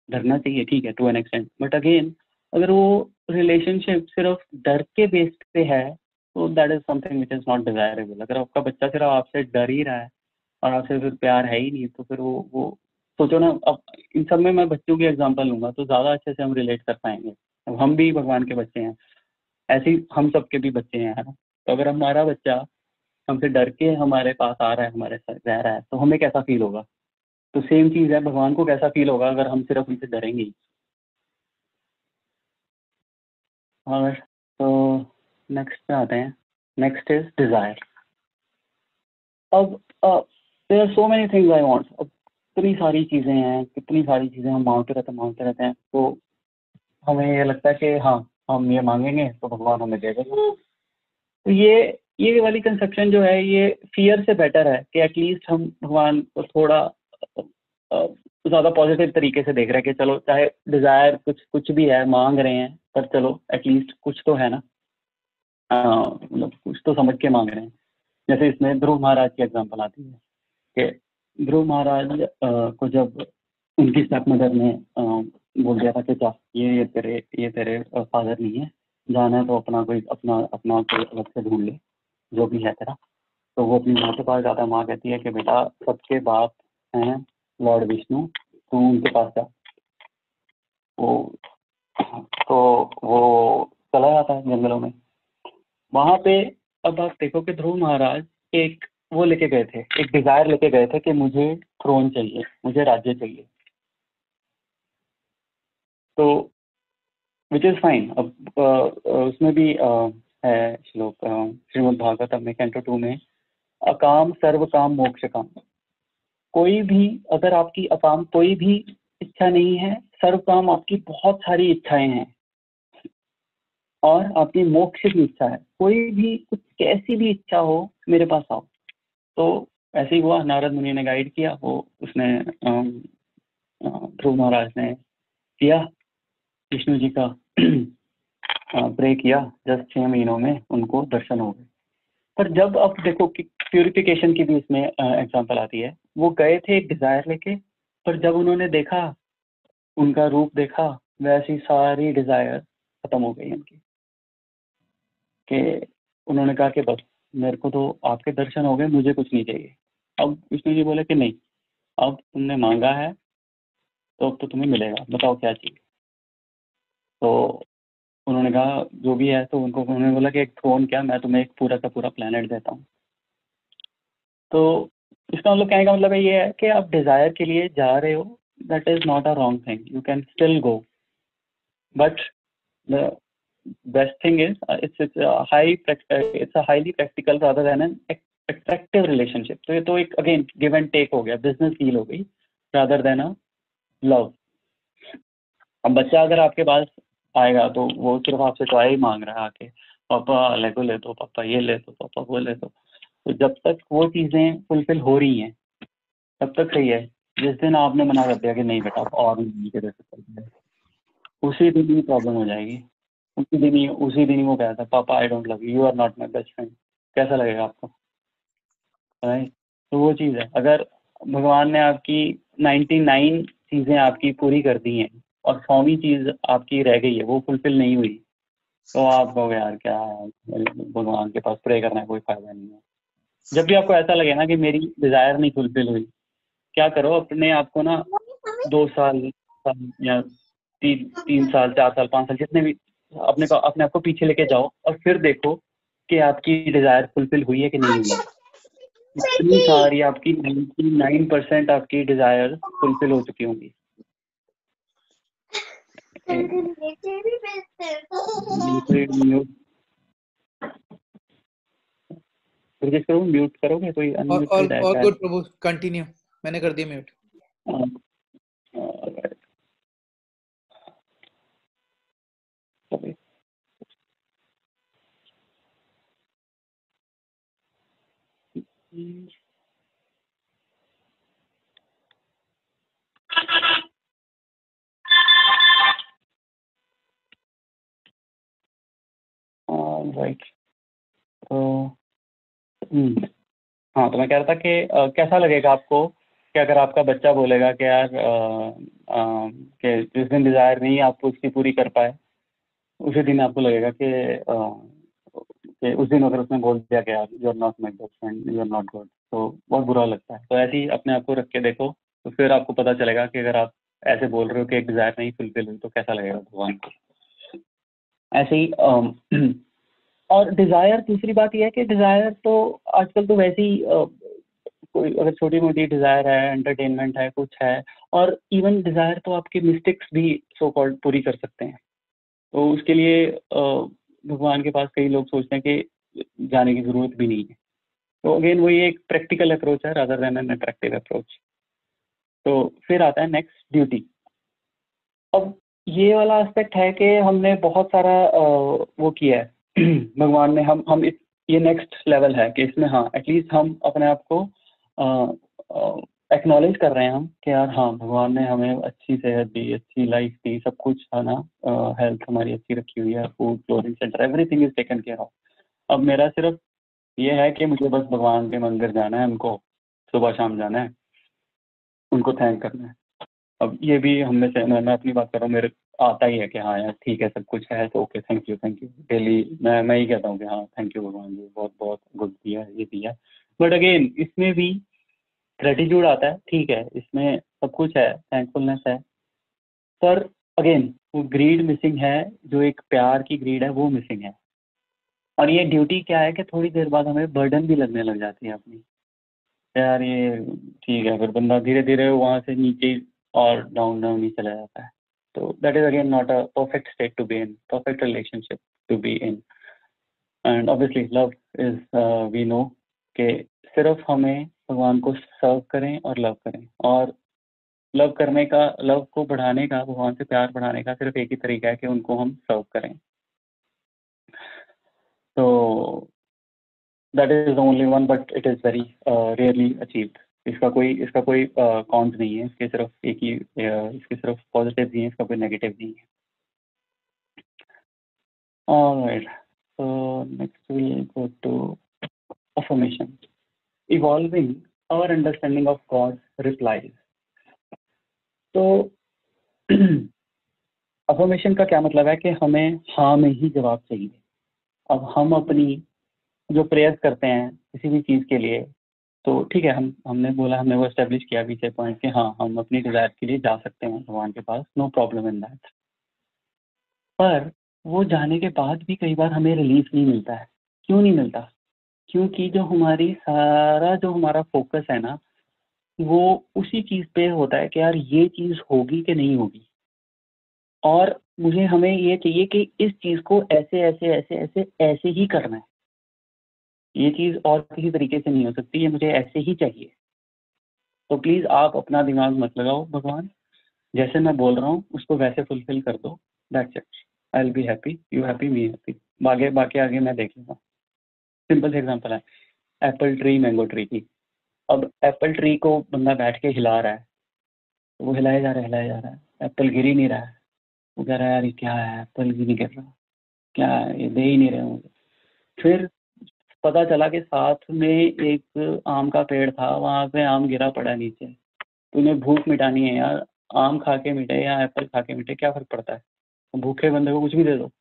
डरना चाहिए ठीक है to an extent, but again अगर वो रिलेशनशिप सिर्फ डर के बेस पे है तो that is something which is not desirable. अगर आपका बच्चा सिर्फ आपसे डर ही रहा है और आपसे फिर प्यार है ही नहीं, तो फिर वो सोचो ना। अब इन सब में मैं बच्चों की एग्जांपल लूंगा तो ज़्यादा अच्छे से हम रिलेट कर पाएंगे। अब हम भी भगवान के बच्चे हैं, ऐसे ही हम सबके भी बच्चे हैं, है ना। तो अगर हमारा बच्चा हमसे डर के हमारे पास आ रहा है, हमारे साथ रह रहा है, तो हमें कैसा फील होगा? तो सेम चीज़ है, भगवान को कैसा फील होगा अगर हम सिर्फ उनसे डरेंगे ही। और तो नेक्स्ट पे आते हैं। Next is desire. अब there are so many things I want. अब कितनी सारी चीज़ें हैं, कितनी सारी चीज़ें हम मांगते रहते हैं, तो हमें ये लगता है कि हाँ, हम ये मांगेंगे तो भगवान हमें देगा। तो ये वाली कंसेप्शन जो है, ये फियर से बेटर है कि एटलीस्ट हम भगवान को थोड़ा ज़्यादा पॉजिटिव तरीके से देख रहे हैं कि चलो, चाहे डिज़ायर कुछ भी है, मांग रहे हैं, पर चलो एटलीस्ट कुछ तो है ना, मतलब कुछ तो समझ के मांग रहे हैं। जैसे इसमें ध्रुव महाराज की एग्जांपल आती है कि ध्रुव महाराज को जब उनकी स्टेप मदर ने बोल दिया था कि जा, ये तेरे फादर नहीं है, जाना है तो अपना कोई अलग से ढूंढ ले, जो भी है तेरा। तो वो अपनी माँ के पास जाता है। माँ कहती है कि बेटा, सबके बाप हैं लॉर्ड विष्णु, तू उनके पास जा। तो वो चला जाता है जंगलों में। वहाँ पे अब आप देखो कि ध्रुव महाराज एक वो लेके गए थे, एक डिजायर लेके गए थे कि मुझे थ्रोन चाहिए, मुझे राज्य चाहिए। तो विच इज़ फाइन। अब उसमें भी है श्लोक श्रीमद् भागवतम में कैंटो 2 में, अकाम सर्व काम मोक्ष काम। कोई भी, अगर आपकी अकाम कोई भी इच्छा नहीं है, सर्व काम आपकी बहुत सारी इच्छाएं हैं, और आपकी मोक्ष की इच्छा है, कोई भी कुछ कैसी भी इच्छा हो, मेरे पास आओ। तो ऐसे ही हुआ, नारद मुनि ने गाइड किया, वो उसने ध्रुव महाराज ने किया, विष्णु जी का प्रे किया। जस्ट 6 महीनों में उनको दर्शन हो गए। पर जब आप देखो कि प्यूरिफिकेशन की भी इसमें एग्जांपल आती है, वो गए थे एक डिजायर लेके, पर जब उन्होंने देखा, उनका रूप देखा, वैसी सारी डिजायर खत्म हो गई उनकी। कि उन्होंने कहा कि बस, मेरे को तो आपके दर्शन हो गए, मुझे कुछ नहीं चाहिए। अब विष्णु जी बोले कि नहीं, अब तुमने मांगा है तो अब तो तुम्हें मिलेगा, बताओ क्या चाहिए। तो उन्होंने कहा जो भी है। तो उन्होंने बोला कि एक थ्रोन क्या, मैं तुम्हें एक पूरा का पूरा प्लेनेट देता हूँ। तो इसका मतलब कहने का मतलब ये है कि आप डिजायर के लिए जा रहे हो, that is not a wrong thing, you can still go, but the best thing is it's a highly practical rather than an attractive relationship। तो ये तो एक अगेन गिव एंड टेक हो गया, बिजनेस डील हो गई, rather than a love। अब बच्चा अगर आपके पास आएगा तो वो सिर्फ आपसे टॉय ही मांग रहा है आके, पापा लेगो ले दो, पापा ये ले दो, पापा वो ले दो। तो जब तक वो चीज़ें फुलफिल हो रही हैं तब तक सही है। जिस दिन आपने मना कर दिया कि नहीं बेटा, और नहीं के दे सकते, उसी दिन ही प्रॉब्लम हो जाएगी। उसी दिन ही वो कहता है, papa I don't love you, you are not my best friend. कैसा लगेगा आपको? राइट। तो वो चीज़ है, अगर भगवान ने आपकी 99 चीज़ें आपकी पूरी कर दी हैं और 100वीं चीज़ आपकी रह गई है, वो फुलफिल नहीं हुई, तो आप कहोगे यार क्या है, भगवान के पास प्रे करना है, कोई फायदा नहीं है। जब भी आपको ऐसा लगे ना कि मेरी डिजायर नहीं फुलफिल हुई, क्या करो, अपने आप को ना 2 साल या 3 साल, 4 साल, 5 साल, जितने भी, अपने आप को पीछे लेके जाओ और फिर देखो कि आपकी डिजायर फुलफिल हुई है कि नहीं हुई है। इतनी सारी आपकी 99% आपकी डिजायर फुलफिल हो चुकी होंगी। म्यूट करोगे, कोई अनम्यूटेड है? और गुड प्रभु, कंटिन्यू, मैंने कर दिया म्यूट। राइट। तो हाँ, तो मैं कह रहा था कि कैसा लगेगा आपको कि अगर आपका बच्चा बोलेगा कि यार कि जिस दिन डिज़ायर नहीं आपको उसकी पूरी कर पाए, उसी दिन आपको लगेगा कि उस दिन अगर उसने बोल दिया कि यार you are not my best friend, you are not good, तो बहुत बुरा लगता है। तो ऐसे ही अपने आप को रख के देखो, तो फिर आपको पता चलेगा कि अगर आप ऐसे बोल रहे हो कि एक डिज़ायर नहीं फुलफिल हुई, तो कैसा लगेगा भगवान को। ऐसे ही और डिज़ायर, दूसरी बात यह है कि डिज़ायर तो आजकल तो वैसे ही कोई अगर छोटी मोटी डिज़ायर है, एंटरटेनमेंट है, कुछ है, और इवन डिज़ायर तो आपके मिस्टेक्स भी सो कॉल्ड पूरी कर सकते हैं। तो उसके लिए भगवान के पास कई लोग सोचते हैं कि जाने की ज़रूरत भी नहीं है। तो अगेन वही एक प्रैक्टिकल अप्रोच है rather than an attractive approach. तो फिर आता है नेक्स्ट, ड्यूटी। अब ये वाला एस्पेक्ट है कि हमने बहुत सारा वो किया है भगवान ने, हम इस ये नेक्स्ट लेवल है कि इसमें हाँ एटलीस्ट हम अपने आप को एक्नॉलेज कर रहे हैं हम कि यार हाँ भगवान ने हमें अच्छी सेहत दी, अच्छी लाइफ दी, सब कुछ है ना, हेल्थ हमारी अच्छी रखी हुई है, food, clothing, centre, everything is taken care of. अब मेरा सिर्फ ये है कि मुझे बस भगवान के मंदिर जाना है, उनको सुबह शाम जाना है, उनको थैंक करना है। अब ये भी हम में से, मैं अपनी बात कर रहा हूँ, मेरे आता ही है कि हाँ यार ठीक है, सब कुछ है तो ओके, थैंक यू डेली मैं ही कहता हूँ कि हाँ थैंक यू भगवान जी, बहुत बहुत गुड दिया, ये दिया। बट अगेन इसमें भी ग्रेटिट्यूड आता है, ठीक है, इसमें सब कुछ है, थैंकफुलनेस है, पर अगेन वो ग्रीड मिसिंग है, जो एक प्यार की ग्रीड है वो मिसिंग है। और ये ड्यूटी क्या है कि थोड़ी देर बाद हमें बर्डन भी लगने लग जाती है अपनी, यार ये ठीक है, फिर बंदा धीरे धीरे वहाँ से नीचे और डाउन डाउन ही चला जाता है। तो that is again not a perfect state to be in, perfect relationship to be in. And obviously love is, we know कि सिर्फ हमें भगवान को सर्व करें और लव करें, और लव करने का, लव को बढ़ाने का, भगवान से प्यार बढ़ाने का सिर्फ एक ही तरीका है कि उनको हम सर्व करें। तो that is only one, but it is very rarely achieved. इसका कोई कॉन्स नहीं है, इसके सिर्फ एक ही इसके सिर्फ पॉजिटिव ही हैं, इसका कोई नेगेटिव नहीं है। Alright, so next we'll go to affirmation. Evolving our understanding of God's replies. तो अफर्मेशन का क्या मतलब है कि हमें हाँ में ही जवाब चाहिए। अब हम अपनी जो प्रेयर्स करते हैं किसी भी चीज़ के लिए, तो ठीक है, हमने बोला, हमने वो एस्टेब्लिश किया पीछे पॉइंट कि हाँ हम अपनी डिज़ायर के लिए जा सकते हैं भगवान के पास, नो प्रॉब्लम इन दैट। पर वो जाने के बाद भी कई बार हमें रिलीफ नहीं मिलता है। क्यों नहीं मिलता? क्योंकि जो हमारा फोकस है ना, वो उसी चीज़ पे होता है कि यार ये चीज़ होगी कि नहीं होगी, और हमें ये चाहिए कि इस चीज़ को ऐसे ऐसे ऐसे ऐसे ऐसे ही करना है, ये चीज़ और किसी तरीके से नहीं हो सकती, ये मुझे ऐसे ही चाहिए। तो प्लीज़ आप अपना दिमाग मत लगाओ, भगवान जैसे मैं बोल रहा हूँ उसको वैसे फुलफिल कर दो, that's it, I will be happy, you happy, me happy, बाकी आगे मैं देख लूँगा। सिंपल से एग्जांपल है एप्पल ट्री, मैंगो ट्री की। अब एप्पल ट्री को बंदा बैठ के हिला रहा है, तो वो हिलाया जा रहा है, एप्पल गिर ही नहीं रहा है। वो कह रहा है यार ये क्या है, एप्पल भी नहीं गिर रहा, क्या है ये, दे ही नहीं रहे मुझे। फिर पता चला कि साथ में एक आम का पेड़ था, वहाँ पे आम गिरा पड़ा है नीचे। तूने भूख मिटानी है यार, आम खा के मिटे या एप्पल खा के मिटे, क्या फ़र्क पड़ता है, भूखे बंदे को कुछ भी दे दो।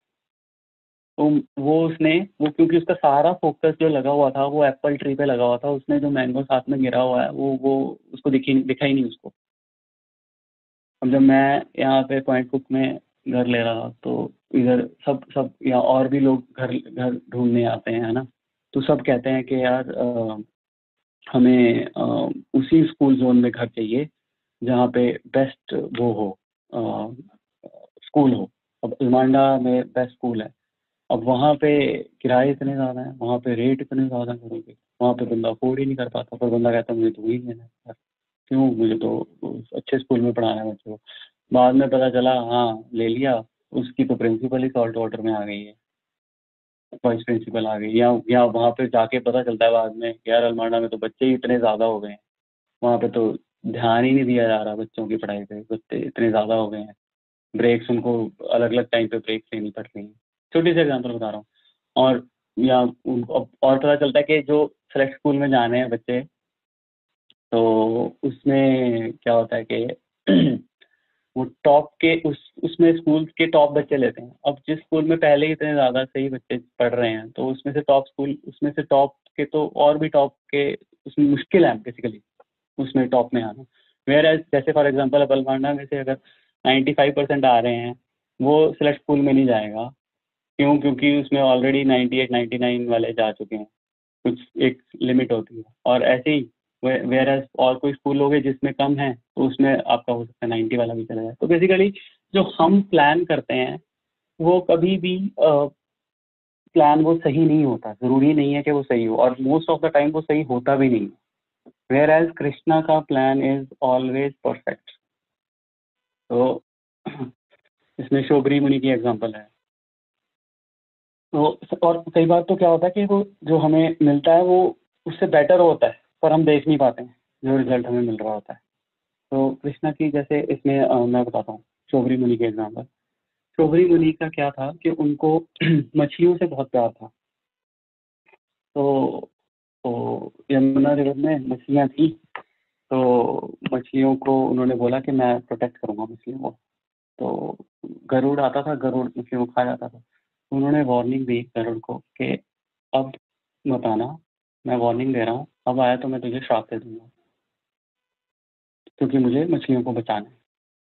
तो वो क्योंकि उसका सारा फोकस जो लगा हुआ था वो एप्पल ट्री पे लगा हुआ था, उसने जो मैंगो साथ में गिरा हुआ है वो उसको दिखा ही नहीं उसको। अब जब मैं यहाँ पे पॉइंट कुक में घर ले रहा था, तो इधर सब यहाँ और भी लोग घर ढूंढने आते हैं, है ना, तो सब कहते हैं कि यार हमें उसी स्कूल जोन में घर चाहिए जहाँ पे बेस्ट वो हो, स्कूल हो। अब अलमांडा में बेस्ट स्कूल है, अब वहाँ पे किराए इतने ज़्यादा हैं, वहाँ पे रेट इतने ज़्यादा घरों के, वहाँ पे बंदा अफोर्ड ही नहीं कर पाता। पर बंदा कहता मुझे तो वही लेना है यार, क्यों, मुझे तो अच्छे स्कूल में पढ़ाना है बच्चों को। बाद में पता चला हाँ ले लिया, उसकी तो प्रिंसिपल ही सॉल्ट वाटर में आ गई है, वाइस प्रिंसिपल आ गई, या वहाँ पे जाके पता चलता है बाद में यार अलमांडा में तो बच्चे ही इतने ज़्यादा हो गए हैं, वहाँ पे तो ध्यान ही नहीं दिया जा रहा बच्चों की पढ़ाई पे, बच्चे इतने ज़्यादा हो गए हैं, ब्रेक्स उनको अलग अलग टाइम पे ब्रेक्स लेनी पड़ रही हैं। छोटी सी एग्जांपल बता रहा हूँ। और या उनको और पता चलता है कि जो सेलेक्ट स्कूल में जाने हैं बच्चे, तो उसमें क्या होता है कि वो टॉप के उसमें स्कूल के टॉप बच्चे लेते हैं। अब जिस स्कूल में पहले ही इतने ज़्यादा सही बच्चे पढ़ रहे हैं, तो उसमें से टॉप के तो और भी टॉप के, उसमें मुश्किल है बेसिकली उसमें टॉप में आना। वेयर जैसे फॉर एग्जांपल अब अलमांडा में से अगर 95% आ रहे हैं, वो सिलेक्ट स्कूल में नहीं जाएगा। क्यों? क्योंकि उसमें ऑलरेडी 98 99 वाले जा चुके हैं, कुछ एक लिमिट होती है। और ऐसे ही वेयर एज और कोई स्कूल लोगे जिसमें कम है तो उसमें आपका हो सकता है 90 वाला भी चला जाए। तो बेसिकली जो हम प्लान करते हैं वो कभी भी प्लान वो सही नहीं होता, ज़रूरी नहीं है कि वो सही हो, और मोस्ट ऑफ द टाइम वो सही होता भी नहीं। वेयर एज कृष्णा का प्लान इज ऑलवेज परफेक्ट। तो इसमें शोबरी मुनि की एग्जांपल है। तो और कई बार तो क्या होता है कि वो जो हमें मिलता है वो उससे बेटर होता है, पर हम देख नहीं पाते हैं जो रिजल्ट हमें मिल रहा होता है। तो कृष्णा की जैसे इसमें मैं बताता हूँ शोबरी मुनि के एग्जांपल। शोबरी मुनि का क्या था कि उनको मछलियों से बहुत प्यार था। तो यमुना रिवर में मछलियाँ थी, तो मछलियों को उन्होंने बोला कि मैं प्रोटेक्ट करूँगा मछलियों को। तो गरुड़ आता था, गरुड़ मछलियों को खा जाता था। उन्होंने वार्निंग दी गरुड़ को कि अब मत आना, मैं वार्निंग दे रहा हूँ, अब आया तो मैं तुझे श्राप दे दूंगा, क्योंकि मुझे मछलियों को बचाना है।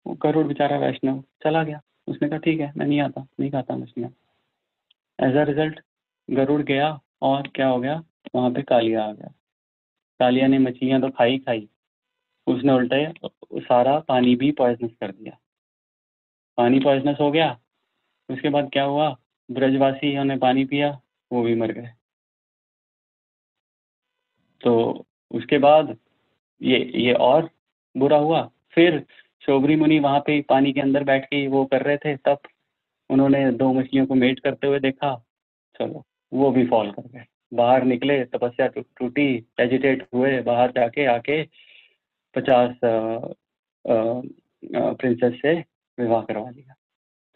वो गरुड़ बेचारा वैष्णव चला गया, उसने कहा ठीक है मैं नहीं आता, नहीं खाता मछलियाँ। एज अ रिजल्ट गरुड़ गया और क्या हो गया, वहाँ पे कालिया आ गया। कालिया ने मछलियाँ तो खाई खाई, उसने उल्टे सारा पानी भी पॉइजनस कर दिया। पानी पॉइजनस हो गया, उसके बाद क्या हुआ, ब्रजवासियों ने पानी पिया, वो भी मर गए। तो उसके बाद ये और बुरा हुआ। फिर शोबरी मुनि वहाँ पे पानी के अंदर बैठ के वो कर रहे थे, तब उन्होंने 2 मछलियों को मेट करते हुए देखा, चलो वो भी फॉल कर गए। बाहर निकले, तपस्या टूटी, एजिटेट हुए, बाहर जाके आके 50 प्रिंसेस से विवाह करवा लिया।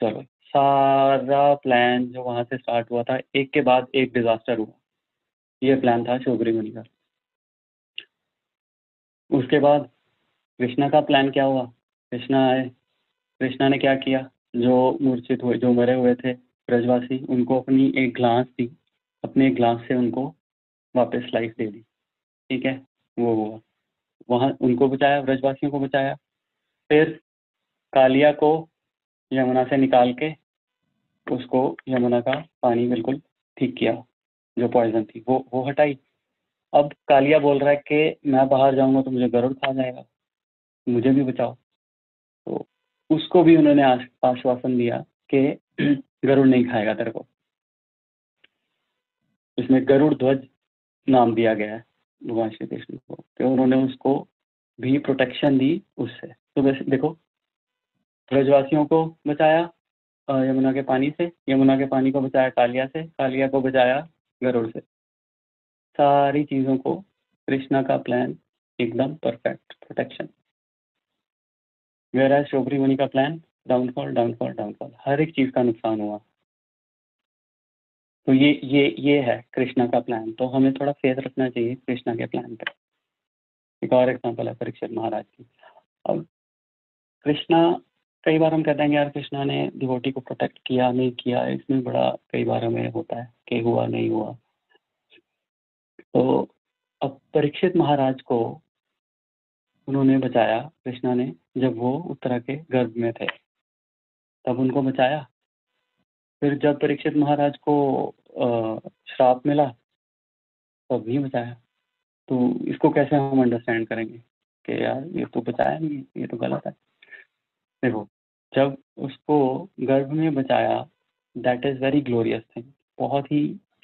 चलो सारा प्लान जो वहाँ से स्टार्ट हुआ था, एक के बाद एक डिजास्टर हुआ। ये प्लान था शोबरी मुनि का। उसके बाद कृष्णा का प्लान क्या हुआ, कृष्णा आए, कृष्णा ने क्या किया, जो मूर्छित हुए, जो मरे हुए थे ब्रजवासी, उनको अपनी एक ग्लास दी, अपने एक ग्लास से उनको वापस लाइफ दे दी। ठीक है, वो हुआ, वहाँ उनको बचाया, ब्रजवासियों को बचाया। फिर कालिया को यमुना से निकाल के उसको यमुना का पानी बिल्कुल ठीक किया, जो पॉइजन थी वो हटाई। अब कालिया बोल रहा है कि मैं बाहर जाऊंगा तो मुझे गरुड़ खा जाएगा, मुझे भी बचाओ। तो उसको भी उन्होंने आश्वासन दिया कि गरुड़ नहीं खाएगा तेरे को। इसमें गरुड़ ध्वज नाम दिया गया है भगवान श्री कृष्ण को, तो उन्होंने उसको भी प्रोटेक्शन दी उससे। तो वैसे देखो, ब्रजवासियों को बचाया यमुना के पानी से, यमुना के पानी को बचाया कालिया से, कालिया को बचाया गरुड़ से। सारी चीजों को कृष्णा का प्लान एकदम परफेक्ट प्रोटेक्शन। वेयर शोबरी मुनि का प्लान डाउनफॉल डाउनफॉल डाउनफॉल, हर एक चीज का नुकसान हुआ। तो ये है कृष्णा का प्लान। तो हमें थोड़ा फेथ रखना चाहिए कृष्णा के प्लान पे। एक और एग्जांपल है परीक्षित महाराज की। अब कृष्णा, कई बार हम कहते हैं यार कृष्णा ने डिवोटी को प्रोटेक्ट किया नहीं किया, इसमें बड़ा कई बार हमें होता है कि हुआ नहीं हुआ। तो अब परीक्षित महाराज को उन्होंने बचाया कृष्णा ने, जब वो उत्तरा के गर्भ में थे तब उनको बचाया। फिर जब परीक्षित महाराज को श्राप मिला तब भी बचाया। तो इसको कैसे हम अंडरस्टैंड करेंगे कि यार ये तो बचाया नहीं, ये तो गलत है। देखो, जब उसको गर्भ में बचाया, that is very glorious thing, बहुत ही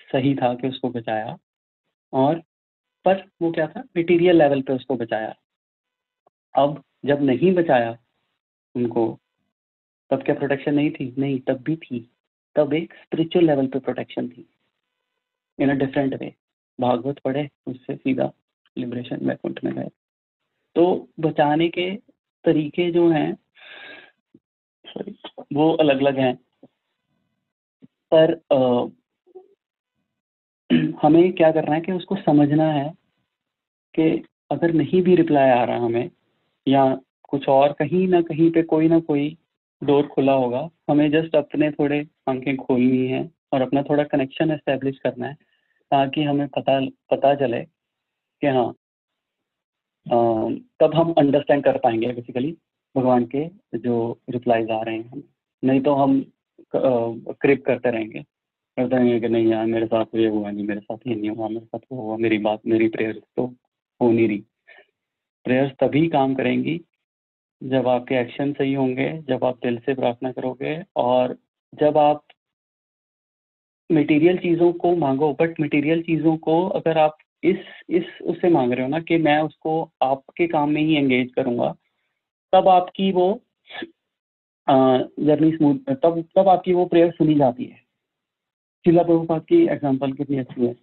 सही था कि उसको बचाया। और पर वो क्या था, मटेरियल लेवल पे उसको बचाया। अब जब नहीं बचाया उनको, तब क्या प्रोटेक्शन नहीं थी? नहीं, तब भी थी। तब एक स्पिरिचुअल लेवल पे प्रोटेक्शन थी, इन अ डिफरेंट वे। भागवत पढ़े, उससे सीधा लिबरेशन वैकुंठ में गए। तो बचाने के तरीके जो हैं, सॉरी, वो अलग अलग हैं। पर हमें क्या करना है कि उसको समझना है कि अगर नहीं भी रिप्लाई आ रहा हमें, या कुछ और कहीं ना कोई डोर खुला होगा, हमें जस्ट अपने थोड़े आंखें खोलनी है और अपना थोड़ा कनेक्शन एस्टेब्लिश करना है, ताकि हमें पता चले कि हाँ, तब हम अंडरस्टैंड कर पाएंगे बेसिकली भगवान के जो रिप्लाईज आ रहे हैं। नहीं तो हम क्रिप करते रहेंगे कि नहीं यार मेरे साथ ये हुआ नहीं, मेरे साथ ये नहीं हुआ, मेरे साथ वो हुआ, मेरी प्रेयर तो हो नहीं रही। प्रेयर्स तभी काम करेंगी जब आपके एक्शन सही होंगे, जब आप दिल से प्रार्थना करोगे और जब आप मटेरियल चीज़ों को मांगो। बट मटेरियल चीज़ों को अगर आप इस उससे मांग रहे हो ना कि मैं उसको आपके काम में ही एंगेज करूँगा, तब आपकी वो जर्नी स्मूथ, तब आपकी वो प्रेयर सुनी जाती है। शीला प्रभुपाद की एग्जांपल कितनी अच्छी है,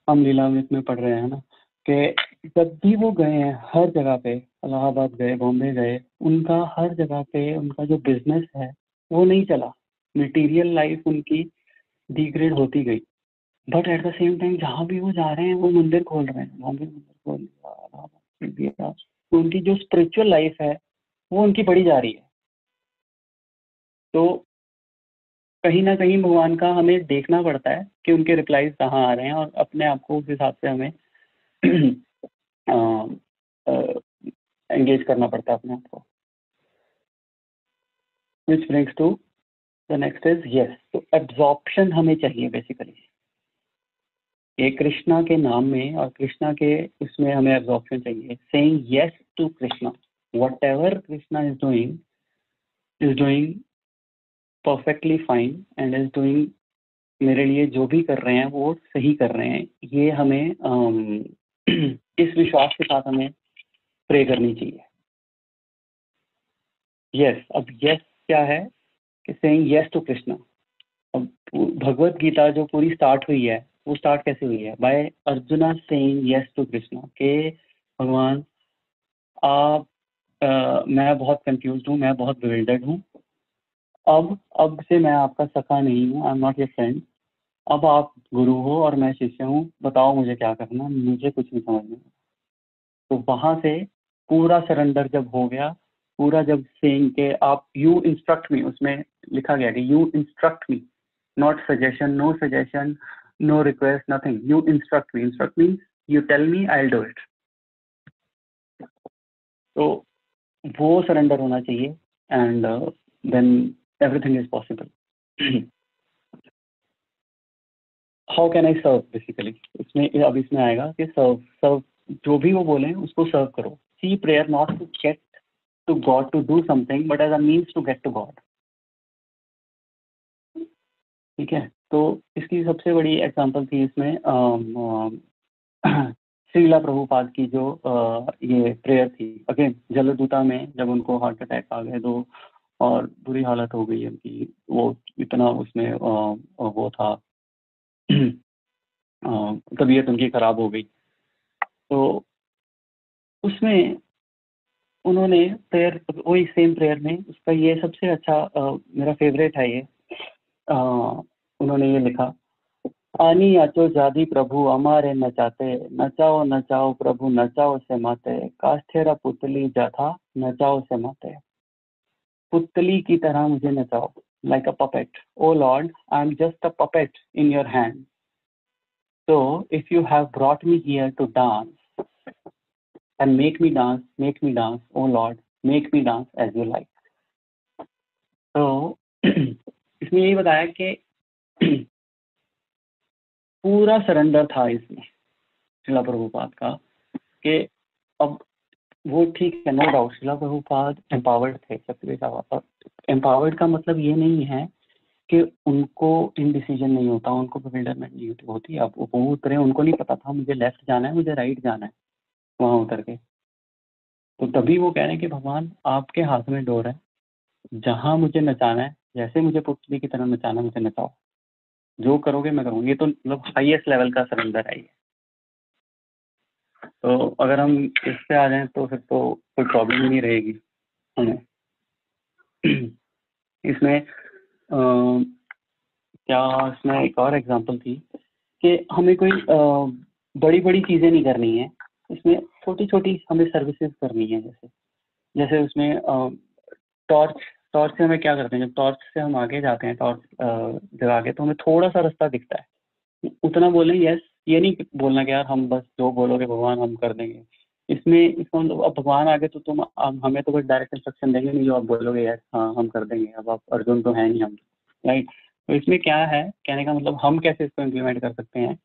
हम लीलामृत में पढ़ रहे हैं ना, कि जब भी वो गए हैं हर जगह पे, इलाहाबाद गए, बॉम्बे गए, उनका हर जगह पे उनका जो बिजनेस है वो नहीं चला, मटेरियल लाइफ उनकी डिग्रेड होती गई। But at the same time जहाँ भी वो जा रहे हैं वो मंदिर खोल रहे हैं, बॉम्बे मंदिर खोल दिया, इलाहाबाद खोल दिया। तो उनकी जो स्पिरिचुअल लाइफ है वो उनकी बढ़ी जा रही है। तो कहीं ना कहीं भगवान का हमें देखना पड़ता है कि उनके रिप्लाईज कहाँ आ रहे हैं और अपने आप को उस हिसाब से हमें एंगेज करना पड़ता है अपने आप को। Which brings to the next is yes. तो एब्जॉर्प्शन हमें चाहिए बेसिकली, ये कृष्णा के नाम में और कृष्णा के उसमें हमें एब्जॉर्प्शन चाहिए। Saying yes to Krishna, whatever Krishna is doing perfectly fine and is doing, मेरे लिए जो भी कर रहे हैं वो सही कर रहे हैं, ये हमें इस विश्वास के साथ हमें प्रे करनी चाहिए। यस, अब यस क्या है कि सेइंग यस टू कृष्णा। अब भगवत गीता जो पूरी स्टार्ट हुई है वो स्टार्ट कैसे हुई है? By Arjuna saying yes to Krishna, के भगवान आप मैं बहुत कंफ्यूज हूँ, मैं बहुत बिविल्डर्ड हूँ, अब से मैं आपका सखा नहीं हूँ, I am not your friend, अब आप गुरु हो और मैं शिष्य हूँ, बताओ मुझे क्या करना, मुझे कुछ नहीं समझ में। तो वहां से पूरा सरेंडर जब हो गया, पूरा जब सेइंग के आप यू इंस्ट्रक्ट मी, उसमें लिखा गया कि you instruct me, not suggestion, no suggestion, no request, nothing, you instruct me. Instruct means you tell me, I will do it. तो वो सरेंडर होना चाहिए and then everything is possible. How can I serve basically, इसमें आएगा कि सर्व जो भी वो बोले उसको सर्व करो। See prayer not to get to God to do something but as a means to get to God. ठीक है, तो इसकी सबसे बड़ी एग्जांपल थी इसमें श्रीला प्रभुपाद की जो ये प्रेयर थी। अगेन जलदूता में जब उनको हार्ट अटैक आ गए तो और बुरी हालत हो गई उनकी, वो इतना उसमें वो था तबीयत उनकी खराब हो गई। तो उसमें उन्होंने प्रेयर, वही सेम प्रेयर में उसका ये सबसे अच्छा मेरा फेवरेट है ये, उन्होंने ये लिखा, आनी आचो जादी प्रभु हमारे नचाते, नचाओ नचाओ प्रभु नचाओ से माते, कास्थेरा पुतली जाथा नचाओ से माते। पुतली की तरह मुझे नचाओ, like a puppet. Oh Lord, I am just a puppet in your hand. So if you have brought me here to dance and make me dance, oh Lord, make me dance as you like. तो इसमें यही बताया कि पूरा surrender था इसमें शिला प्रभुपाद का, कि अब वो ठीक है, नो डाउट शिला प्रभुपाद एम्पावर्ड थे, सबसे एम्पावर्ड का मतलब ये नहीं है कि उनको इनडिसीजन नहीं होता, उनको bewilderment नहीं होती। अब वो उतरे, उनको नहीं पता था मुझे लेफ्ट जाना है, मुझे राइट जाना है वहाँ उतर के। तो तभी वो कह रहे हैं कि भगवान आपके हाथ में डोर है, जहाँ मुझे नचाना है, जैसे मुझे पुतली की तरह नचाना मुझे नचाओ, जो करोगे मैं करूँगी। ये तो मतलब हाईएस्ट लेवल का सरेंडर है ये। तो अगर हम इस पे आ जाएं तो फिर तो कोई प्रॉब्लम ही नहीं रहेगी हमें। इसमें क्या इसमें एक और एग्जांपल थी कि हमें कोई बड़ी बड़ी चीज़ें नहीं करनी है, इसमें छोटी छोटी हमें सर्विसेज करनी है। जैसे उसमें टॉर्च से हमें क्या करते हैं, जब टॉर्च से हम आगे जाते हैं, टॉर्च जगा के, तो हमें थोड़ा सा रास्ता दिखता है, उतना बोलें यस, ये नहीं बोलना कि यार हम बस जो बोलोगे भगवान हम कर देंगे। इसमें इसको अब भगवान आगे तो तुम हमें तो कोई डायरेक्ट इंस्ट्रक्शन देंगे नहीं, जो आप बोलोगे यस हाँ हम कर देंगे, अब आप अर्जुन तो है नहीं हम, राइट। तो इसमें क्या है, कहने का मतलब हम कैसे इसको इम्प्लीमेंट कर सकते हैं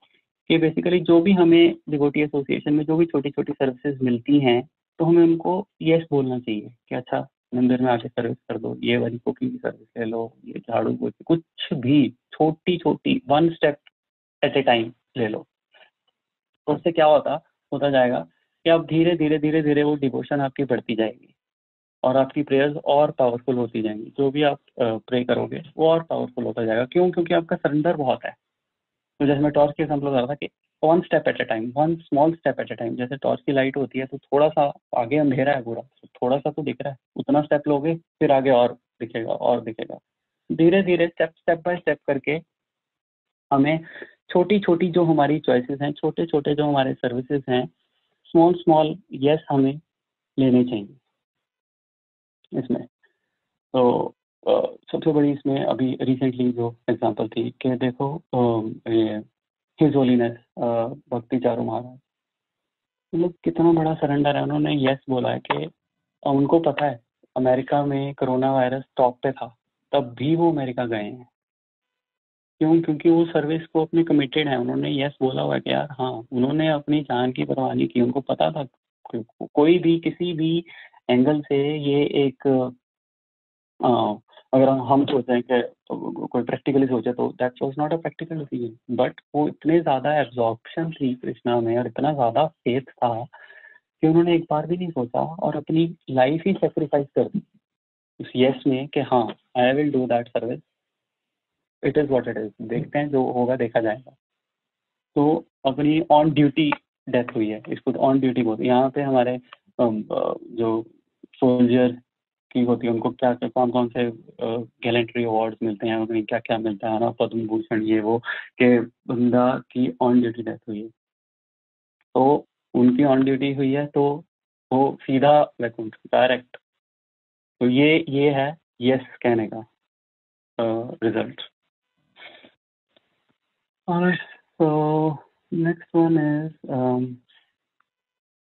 कि बेसिकली जो भी हमें डिवोटी एसोसिएशन में जो भी छोटी छोटी सर्विसेज मिलती हैं तो हमें उनको यस बोलना चाहिए कि अच्छा मंदिर में आके सर्विस कर दो, ये वाली कुकिंग की सर्विस ले लो, ये झाड़ू पोछी, कुछ भी छोटी छोटी 1 स्टेप एट ए टाइम ले लो। तो उससे क्या होता जाएगा कि आप धीरे धीरे धीरे धीरे वो डिवोशन आपकी बढ़ती जाएगी और आपकी प्रेयर्स और पावरफुल होती जाएंगी। जो भी आप प्रे करोगे वो और पावरफुल होता जाएगा। क्यों? क्योंकि आपका सरेंडर बहुत है। तो जैसे मैं टॉर्च के एग्जाम्पल बता रहा था कि 1 step at A time, 1 small step at A time. जैसे टॉर्च की लाइट होती है तो थोड़ा सा आगे अंधेरा है पूरा, तो थोड़ा सा तो दिख रहा है, उतना स्टेप लोगे फिर आगे और दिखेगा और दिखेगा। धीरे धीरे स्टेप बाय स्टेप करके हमें छोटी छोटी जो हमारी चॉइसेस हैं, छोटे छोटे जो हमारे सर्विसेज हैं, स्मॉल स्मॉल यस हमें लेने चाहिए इसमें। तो सबसे बड़ी इसमें अभी रिसेंटली जो एग्जांपल थी कि देखो ये हिज होलीनेस भक्ति चारू महाराज, मतलब कितना बड़ा सरेंडर है। उन्होंने यस बोला है कि उनको पता है अमेरिका में कोरोना वायरस टॉप पे था, तब भी वो अमेरिका गए हैं। क्यों? क्योंकि वो सर्विस को अपने कमिटेड है। उन्होंने यस बोला हुआ है कि यार हाँ, उन्होंने अपनी जान की परवाह नहीं की। उनको पता था कोई भी किसी भी एंगल से ये एक अगर हम सोचें कि कोई प्रैक्टिकली सोचे तो that was not a practical decision, but वो इतने ज़्यादा एब्जॉर्प्शन थी कृष्णा में और इतना ज़्यादा फेथ था कि उन्होंने एक बार भी नहीं सोचा और अपनी लाइफ ही सेक्रीफाइस कर दी उस यस में कि हाँ आई will do that service, it is what it is, देखते हैं जो होगा देखा जाएगा। तो अपनी ऑन ड्यूटी डेथ हुई है, इसको ऑन ड्यूटी बोलते हैं। यहाँ पे हमारे जो सोल्जर की होती है उनको क्या क्या कौन कौन से गैलेंट्री अवार्ड्स मिलते हैं, उन्हें क्या क्या मिलता है ना, पद्म भूषण ये वो, के बंदा की ऑन ड्यूटी डेथ हुई है तो उनकी ऑन ड्यूटी हुई है तो वो सीधा वैकुंठ डायरेक्ट। तो ये है यस कहने का result. So next one is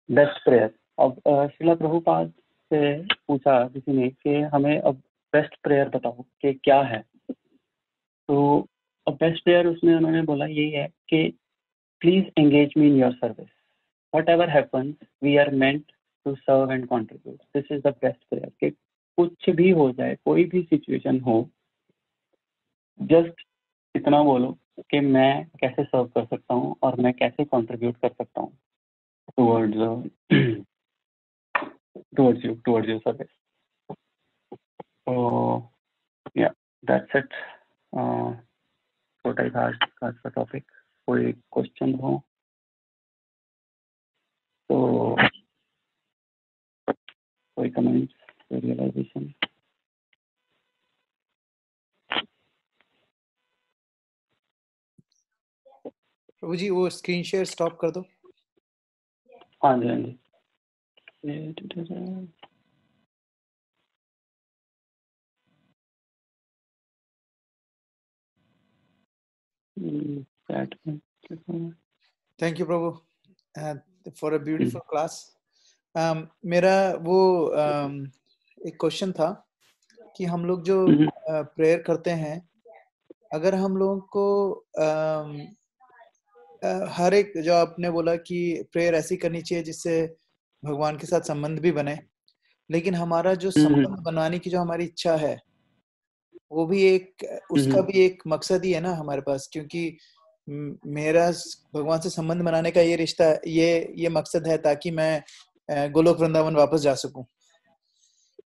best prayer. अब शिला प्रभुपाद से पूछा किसी ने कि हमें अब बेस्ट प्रेयर बताओ कि क्या है। तो अब बेस्ट प्रेयर उसमें उन्होंने बोला यही है कि please engage me in your service, whatever happens we are meant to serve and contribute, this is the best prayer. कि कुछ भी हो जाए, कोई भी सिचुएशन हो, जस्ट इतना बोलो कि मैं कैसे सर्व कर सकता हूँ और मैं कैसे कंट्रीब्यूट कर सकता हूँ towards your service. So yeah, that's it. छोटा ही था आज का टॉपिक। कोई क्वेश्चन हो तो, कोई कमेंट, कोई रियलाइजेशन? प्रभु जी वो स्क्रीन शेयर स्टॉप कर दो। हाँ जी, हाँ जी। थैंक यू प्रभु फॉर अ ब्यूटीफुल क्लास। मेरा वो एक क्वेश्चन था कि हम लोग जो प्रेयर करते हैं, अगर हम लोगों को हर एक जो आपने बोला कि प्रेयर ऐसी करनी चाहिए जिससे भगवान के साथ संबंध भी बने, लेकिन हमारा जो संबंध बनाने की जो हमारी इच्छा है वो भी एक, उसका भी एक मकसद ही है ना हमारे पास, क्योंकि मेरा भगवान से संबंध बनाने का ये रिश्ता, ये मकसद है ताकि मैं गोलोक वृंदावन वापस जा सकूं,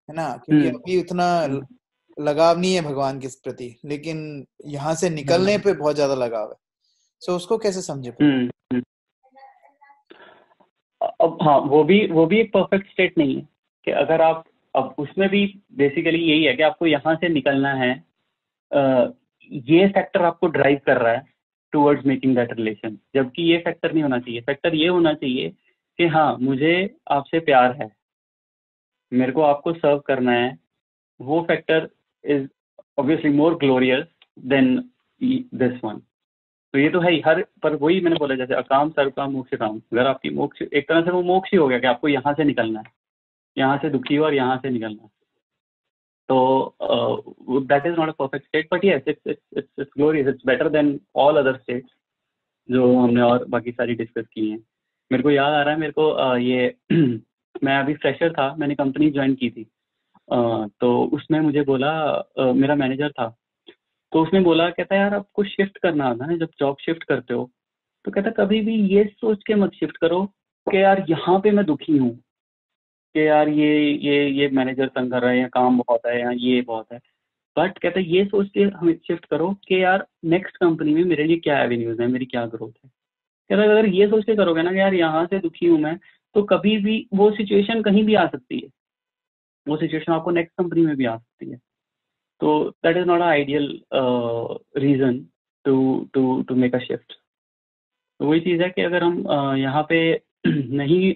है ना। क्योंकि अभी उतना लगाव नहीं है भगवान के प्रति, लेकिन यहाँ से निकलने पे बहुत ज्यादा लगाव है। सो उसको कैसे समझे? अब हाँ, वो भी एक परफेक्ट स्टेट नहीं है कि अगर आप, अब उसमें भी बेसिकली यही है कि आपको यहाँ से निकलना है, ये फैक्टर आपको ड्राइव कर रहा है टुवर्ड्स मेकिंग दैट रिलेशन, जबकि ये फैक्टर नहीं होना चाहिए। फैक्टर ये होना चाहिए कि हाँ, मुझे आपसे प्यार है, मेरे को आपको सर्व करना है। वो factor is obviously more glorious than this one. तो ये तो है ही हर, पर वही मैंने बोला जैसे अकाम सर्व काम मोक्ष काम, अगर आपकी मोक्ष एक तरह से वो मोक्ष ही हो गया कि आपको यहाँ से निकलना है, यहाँ से दुखी हो और यहाँ से निकलना है। तो that is not a perfect state, but yes it's glorious, it's better than all other states जो हमने और बाकी सारी डिस्कस की हैं। मेरे को याद आ रहा है, मेरे को ये मैं अभी फ्रेशर था, मैंने कंपनी ज्वाइन की थी। तो उसमें मुझे बोला, मेरा मैनेजर था, तो उसने बोला, कहता यार आपको शिफ्ट करना आता है, जब जॉब शिफ्ट करते हो तो कहता कभी भी ये सोच के मत शिफ्ट करो कि यार यहाँ पे मैं दुखी हूँ, कि यार ये मैनेजर तंग कर रहा है, या काम बहुत है, या ये बहुत है। बट कहता ये सोच के हमें शिफ्ट करो कि यार नेक्स्ट कंपनी में मेरे लिए क्या एवेन्यूज है, मेरी क्या ग्रोथ है। कहता अगर ये सोच के करोगे ना कि यार यहाँ से दुखी हूँ मैं, तो कभी भी वो सिचुएशन कहीं भी आ सकती है, वो सिचुएशन आपको नेक्स्ट कंपनी में भी आ सकती है। तो that is not a ideal reason to to to make a shift. तो वही चीज़ है कि अगर हम यहाँ पे नहीं,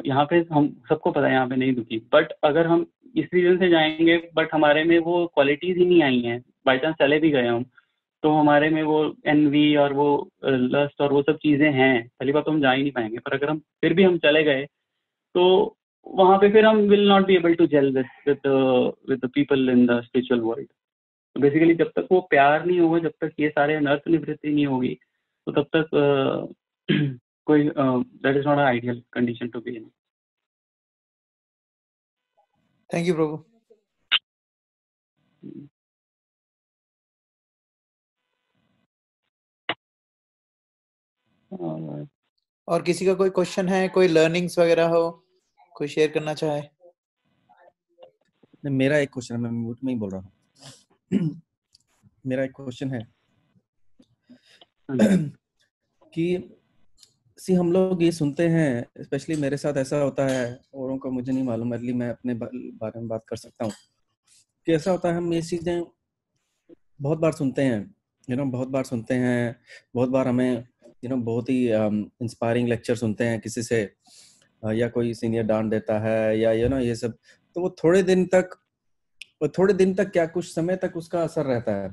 यहाँ पे हम सबको पता है यहाँ पे नहीं दुखी, बट अगर हम इस रीजन से जाएंगे बट हमारे में वो क्वालिटीज ही नहीं आई हैं, बाई चांस चले भी गए हम, तो हमारे में वो एनवी और वो लस्ट और वो सब चीज़ें हैं, पहली बात तो हम जा ही नहीं पाएंगे। पर अगर हम फिर भी हम चले गए तो वहाँ पे फिर हम will not be able to gel with the people in the spiritual world. तो बेसिकली जब तक वो प्यार नहीं होगा, जब तक ये सारे अनर्थ निवृत्ति नहीं होगी, तो तब तक कोई that is not a ideal condition to be in. Thank you प्रभु। और किसी का कोई क्वेश्चन है, कोई लर्निंग्स वगैरह हो, कोई शेयर करना चाहे? नहीं, मेरा एक क्वेश्चन है, मैं म्यूट में ही बोल रहा हूँ। मेरा एक क्वेश्चन है कि हम लोग ये सुनते हैं, स्पेशली मेरे साथ ऐसा होता है, औरों को मुझे नहीं मालूम, एटली मैं अपने बारे में बात कर सकता हूँ कि ऐसा होता है, हम ये चीज़ें बहुत बार सुनते हैं, बहुत बार सुनते हैं, बहुत बार हमें बहुत ही इंस्पायरिंग लेक्चर सुनते हैं किसी से, या कोई सीनियर डांट देता है, या ये सब, तो वो थोड़े दिन तक क्या, कुछ समय तक उसका असर रहता है,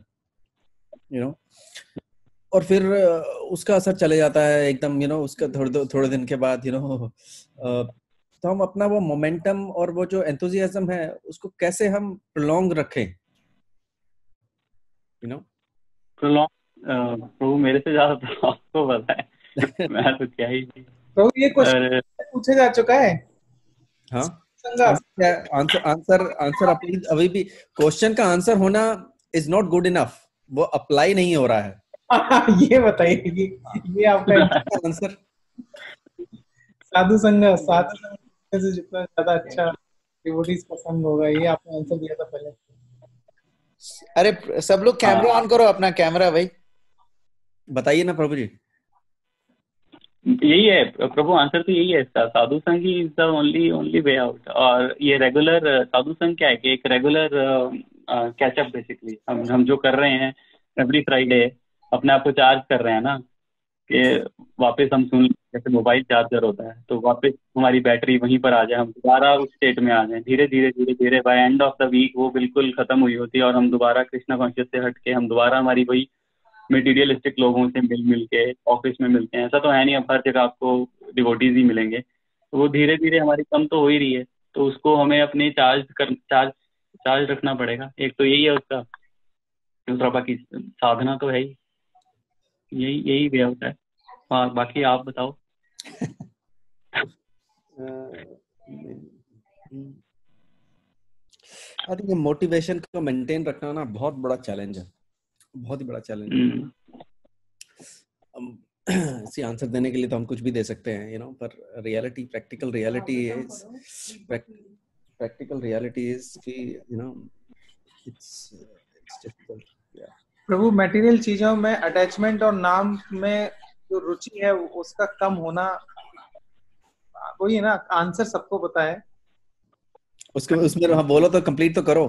और फिर उसका असर चले जाता है एकदम, उसका थोड़े दिन के बाद, तो हम अपना वो मोमेंटम और वो जो एंथुसियाज्म है उसको कैसे हम प्रोलॉन्ग रखें, प्रभु मेरे से ज्यादा तो आपको पता है। मैं तो क्या ही। प्रभु ये क्वेश्चन पूछा जा चुका है। हाँ, संघर्ष आंसर अभी भी क्वेश्चन का आंसर होना इज नॉट गुड इनफ, वो अप्लाई नहीं हो रहा है। ये बताइए कि ये आपका आंसर साधु संघ से जितना ज्यादा अच्छा डिवोटीज पसंद होगा, ये आपने आंसर दिया था पहले। अरे सब लोग कैमरा ऑन करो, अपना कैमरा भाई। बताइए ना प्रभु जी। यही है प्रभु, आंसर तो यही है इसका, साधु संघ he is the only way out. और ये रेगुलर साधु संघ क्या है कि एक रेगुलर कैचअप, बेसिकली हम जो कर रहे हैं एवरी फ्राइडे, अपने आप को चार्ज कर रहे हैं ना, कि वापस हम सुन, जैसे मोबाइल चार्जर होता है, तो वापस हमारी बैटरी वहीं पर आ जाए, हम दोबारा उस स्टेट में आ जाए, धीरे धीरे धीरे धीरे by end of the week वो बिल्कुल खत्म हुई होती है, और हम दोबारा कृष्णा कॉन्शियस से हट के हम दोबारा हमारी वही मटेरियलिस्टिक लोगों से मिल के ऑफिस में मिलते हैं। ऐसा तो है नहीं अब हर जगह आपको डिवोटीज ही मिलेंगे, तो वो धीरे धीरे हमारी कम तो हो ही रही है, तो उसको हमें अपने चार्ज रखना पड़ेगा। एक तो यही है उसका, दूसरा बाकी साधना तो है ही, यही वे होता है। हाँ, बाकी आप बताओ। आई थिंक मोटिवेशन को मेंटेन रखना ना बहुत बड़ा चैलेंज है, बहुत ही बड़ा चैलेंज है। इसी आंसर देने के लिए तो हम कुछ भी दे सकते हैं, पर प्रैक्टिकल रियलिटी इज कि इट्स डिफिकल्ट। प्रभु मटेरियल चीजों में अटैचमेंट और नाम में जो रुचि है उसका कम होना, वही है ना, आंसर सबको पता है। उसमें हाँ, बोलो तो कंप्लीट तो करो।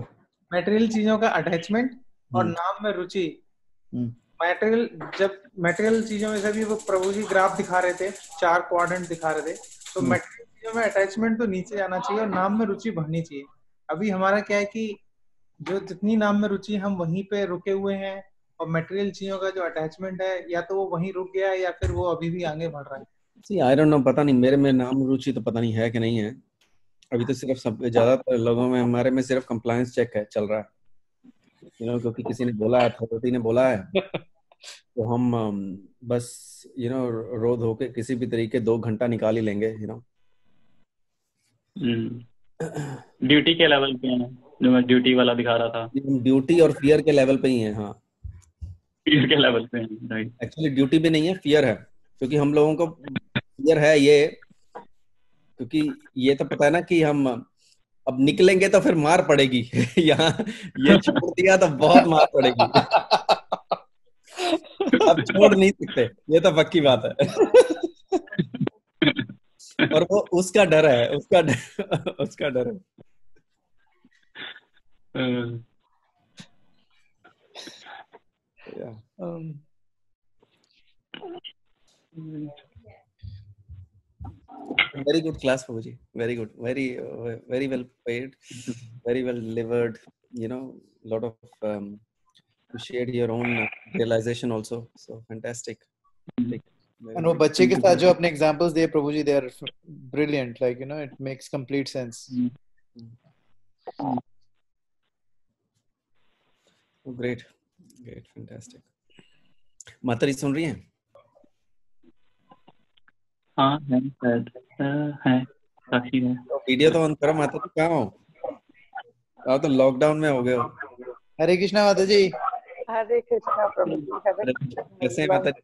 मटेरियल चीजों का अटैचमेंट और नाम में रुचि। मटेरियल चीजों में से भी वो प्रभु जी ग्राफ दिखा रहे थे, 4 क्वाड्रेंट दिखा रहे थे, तो मटेरियल चीजों में अटैचमेंट तो नीचे जाना चाहिए और नाम में रुचि बढ़नी चाहिए। अभी हमारा क्या है कि जो जितनी नाम में रुचि हम वहीं पे रुके हुए हैं, और मटेरियल चीजों का जो अटैचमेंट है या तो वो वहीं रुक गया है या फिर वो अभी भी आगे बढ़ रहा है। आई डोंट नो, पता नहीं मेरे में नाम रुचि तो पता नहीं है कि नहीं है। अभी तो सिर्फ ज्यादातर लोगों में हमारे में सिर्फ कंप्लायंस चेक है चल रहा है, क्योंकि किसी ने बोला है, अथॉरिटी ने बोला है, तो हम बस रोध होके किसी भी तरीके 2 घंटा निकाल ही लेंगे। ड्यूटी के लेवल पे हैं, जो मैं ड्यूटी वाला दिखा रहा था। ड्यूटी और फियर के लेवल पे ही है। हाँ, फियर के लेवल पे हैं, राइट। एक्चुअली ड्यूटी भी नहीं है, फियर है, क्योंकि हम लोगों को फियर है ये, क्योंकि ये तो पता है ना कि हम अब निकलेंगे तो फिर मार पड़ेगी। यहाँ ये छोड़ दिया तो बहुत मार पड़ेगी। अब छोड़ नहीं सकते, ये तो पक्की बात है। और वो उसका डर है, उसका डर है। Yeah. Very good class, Prabhuji. Very good. Very well paid. Very well delivered. You know, a lot of you shared your own realization also. So fantastic. And वो बच्चे के साथ जो अपने examples दिए प्रभु जी, they are brilliant. Like, you know, it makes complete sense. Oh, great, fantastic. माताजी सुन रही हैं? हाँ है, शायद है, साक्षी है। वीडियो तो ऑन करो माताजी, कहाँ हो? आप तो लॉकडाउन में हो गए हो। हरे कृष्णा माता जी। हरे कृष्णा प्रभु जी। कैसे हैं माता जी?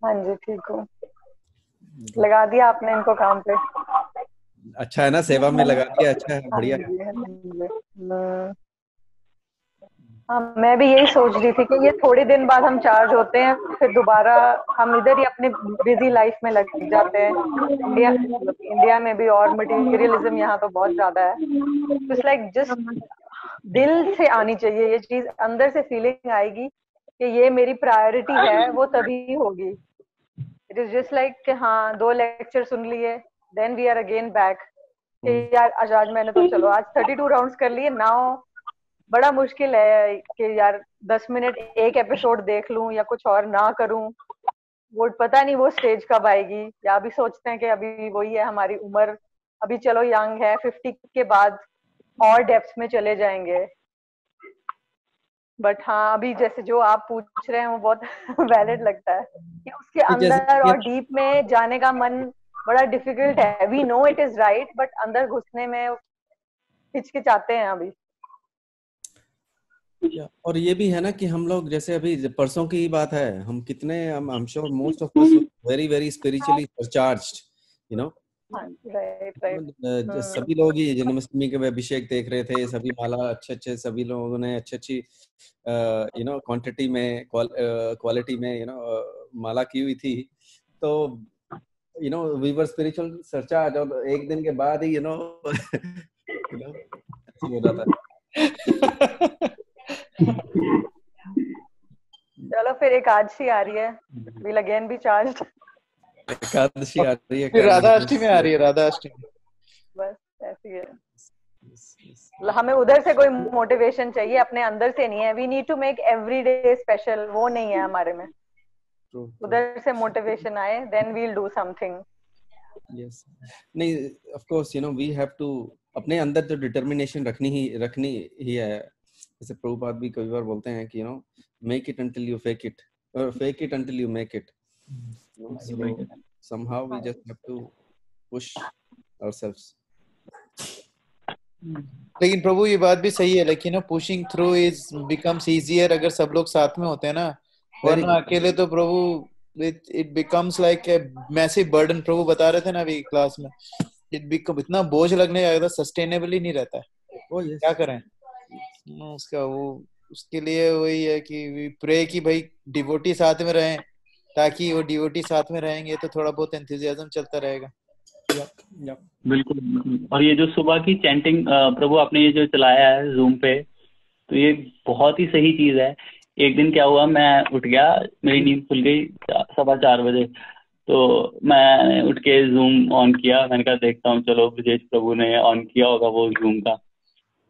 हाँ जी, ठीक हूँ। लगा दिया आपने इनको काम पे? अच्छा है ना, सेवा में लगा दिया। अच्छा है, बढ़िया। हाँ, मैं भी यही सोच रही थी कि ये थोड़े दिन बाद हम चार्ज होते हैं, फिर दोबारा हम इधर ही अपने बिजी लाइफ में लग जाते हैं। इंडिया में भी और मटेरियलिज्म यहाँ तो बहुत ज्यादा है। इट्स लाइक जस्ट दिल से आनी चाहिए ये चीज, अंदर से फीलिंग आएगी कि ये मेरी प्रायोरिटी है, वो तभी होगी। इट इज जस्ट लाइक कि हाँ 2 लेक्चर सुन लिए, then we are again back यार आज मैंने तो चलो आज 32 राउंड्स कर लिए। नाउ बड़ा मुश्किल है कि यार 10 मिनट एक एपिसोड देख लूं या कुछ और ना करूं। वो पता नहीं वो स्टेज कब आएगी, या अभी सोचते हैं कि अभी वही है हमारी उम्र, अभी चलो यंग है, 50 के बाद और डेप्थ में चले जाएंगे। बट हाँ, अभी जैसे जो आप पूछ रहे हैं वो बहुत वैलिड लगता है कि उसके अंदर और डीप में जाने का मन बड़ा डिफिकल्ट है। We know it is right, but अंदर घुसने में हिचकिचाते हैं अभी। और ये भी है ना कि हम लोग जैसे अभी परसों की बात है, हम कितने I am sure most of us very spiritually charged, you know. सभी लोग ही जन्माष्टमी के अभिषेक देख रहे थे, सभी माला अच्छे सभी लोगों ने अच्छी यू नो क्वांटिटी में क्वालिटी में यू नो माला की हुई थी। तो you know we were spiritual surcharge, और एक दिन के बाद ही यू नो हो जाता है। चलो फिर एकादशी आ रही है, we'll again be charged। Ekadashi आ रही है, फिर राधा अष्टमी आ रही है, राधा अष्टमी। बस ऐसी है। हमें उधर से कोई मोटिवेशन चाहिए, अपने अंदर से नहीं है। We need to make every day special, वो नहीं है हमारे में। उधर से मोटिवेशन आए, then we'll do something. Yes, नहीं of course you know we have to अपने अंदर जो डिटर्मिनेशन रखनी ही है। जैसे प्रभुपाद भी कई बार बोलते हैं कि you know make it until you fake it, और fake it until you make it. somehow we just have to push ourselves। लेकिन प्रभु ये बात भी सही है, लेकिन pushing through is becomes easier अगर सब लोग साथ में होते हैं ना, वरना अकेले तो प्रभु it becomes like a massive burden. प्रभु बता रहे थे ना अभी क्लास में, इट बिकम इतना बोझ लगने लगता, सस्टेनेबल ही नहीं रहता है। क्या करें उसका, वो उसके लिए वही है कि प्रे कि भाई डिवोटी साथ में रहें, ताकि वो डिवोटी साथ में रहेंगे तो थोड़ा बहुत एंथुसियाज्म चलता रहेगा। बिल्कुल। और ये जो सुबह की चैंटिंग प्रभु आपने ये जो चलाया है जूम पे, तो ये बहुत ही सही चीज है। एक दिन क्या हुआ, मैं उठ गया, मेरी नींद खुल गई 4:15 बजे, तो मैं उठ के जूम ऑन किया। मैंने कहा देखता हूँ, चलो ब्रजेश प्रभु ने ऑन किया होगा वो जूम का,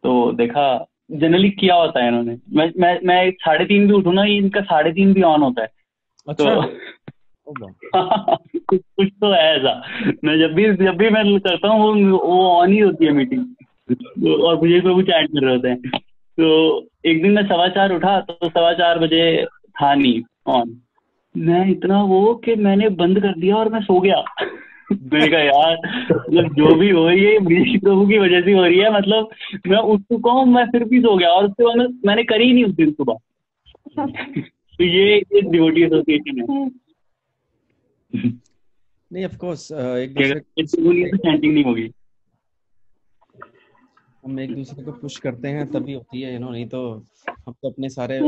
तो देखा जनरली किया होता है इन्होंने। मैं 3:30 भी उठूँ ना, इनका 3:30 भी ऑन होता है। अच्छा। तो कुछ तो है ऐसा। मैं जब भी मैं करता हूँ वो ऑन ही होती है मीटिंग, और मुझे प्रभु चैट कर रहे होते हैं। तो एक दिन मैं 4:15 उठा तो 4:15 बजे था नहीं ऑन। मैं इतना वो कि मैंने बंद कर दिया और मैं सो गया। मैंने कहा यार मतलब जो भी हो रही है मनीष प्रभु की वजह से हो रही है, मतलब मैं उठ चुका हूँ, मैं फिर भी सो गया और उसके बाद मैंने करी नहीं उस दिन सुबह। तो ये डिवोटी एसोसिएशन है। नहीं ऑफ कोर्स एक दूसरे चैंटिंग नहीं होगी, हम एक दूसरे को पुश करते हैं तभी होती है, नहीं तो हम तो अपने सारे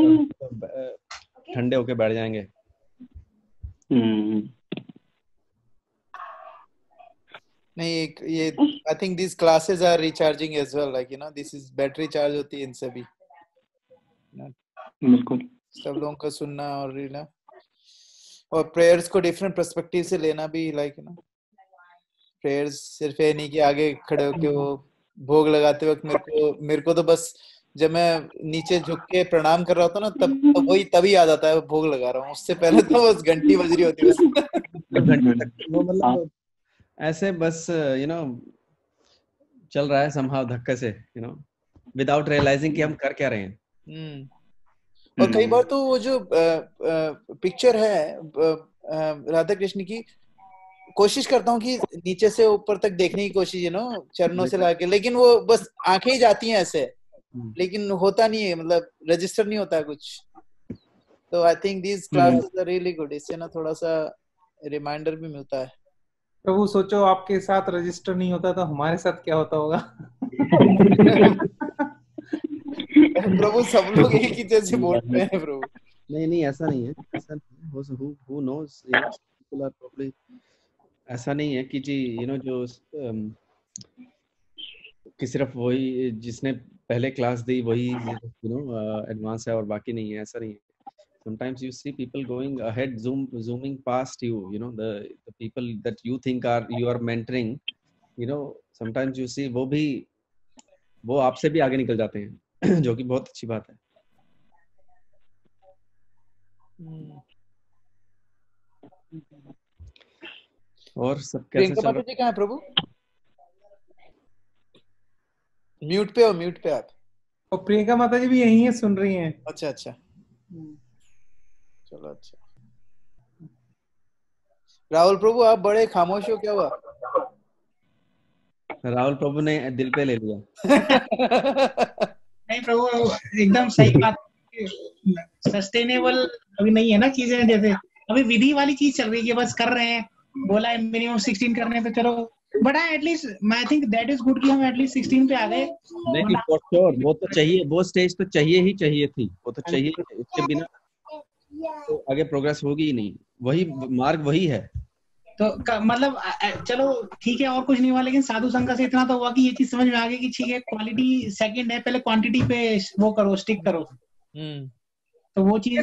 ठंडे होके बैठ जाएंगे। नहीं ये I think this classes are recharging as well, like this is battery charge होती है इनसे भी। बिल्कुल सब लोगों का सुनना और प्रेयर्स को डिफरेंट पर्सपेक्टिव से लेना भी, लाइक प्रेयर्स सिर्फ ये नहीं कि आगे खड़े होके वो भोग लगाते वक्त मेरे को तो बस जब मैं नीचे झुक के प्रणाम कर रहा होता ना तब तभी याद आता है भोग लगा रहा हूँ। उससे पहले तो बस घंटी बज रही होती बस। घंटे तक वो मतलब ऐसे बस चल रहा है somehow धक्के से, विदाउट रियलाइजिंग कि हम कर क्या रहे हैं। और कई बार तो वो जो पिक्चर है राधा कृष्ण की, कोशिश करता हूँ कि नीचे से ऊपर तक देखने की कोशिश चरणों से लाके, लेकिन वो बस आंखें ही जाती हैं ऐसे, लेकिन होता नहीं है, मतलब रजिस्टर नहीं होता कुछ। तो I think this classes are really good, इससे ना थोड़ा सा रिमाइंडर भी मिलता है। प्रभु सोचो आपके साथ रजिस्टर नहीं होता तो हमारे साथ क्या होता होगा। प्रभु सब लोग एक ही जैसे बोलते हैं प्रभु। नहीं ऐसा नहीं है, who knows, people are probably, ऐसा नहीं है कि जी जो कि सिर्फ वही जिसने पहले क्लास दी वही एडवांस है और बाकी नहीं है, ऐसा नहीं है। Sometimes you see people going ahead, zooming past you, the people that you think you are mentoring, sometimes you see वो आपसे भी आगे निकल जाते हैं, जो कि बहुत अच्छी बात है। और सब कैसे चल रहा है? कहाँ है प्रभु? म्यूट पे आप। और प्रियंका माता जी भी यही है, सुन रही हैं। अच्छा चलो अच्छा। राहुल प्रभु आप बड़े खामोश हो, क्या हुआ? राहुल प्रभु ने दिल पे ले लिया। नहीं प्रभु एकदम सही बात, सस्टेनेबल अभी नहीं है ना चीजें, जैसे अभी विधि वाली चीज चल रही है, बस कर रहे हैं, बोला है मिनिमम 16 करने पे, चलो but at least I think that is good कि हम एटलीस्ट 16 पे आ गए। नहीं फॉर श्योर, वो तो चाहिए, वो स्टेज तो चाहिए थी, वो तो चाहिए, उसके बिना तो आगे प्रोग्रेस होगी ही नहीं, वही मार्ग वही है। तो मतलब चलो ठीक है और कुछ नहीं हुआ, लेकिन साधु संघ से इतना तो हुआ कि ये चीज समझ में आ गई कि ठीक है क्वालिटी सेकंड है, पहले क्वांटिटी पे वो करो, स्टिक करो। तो वो चीज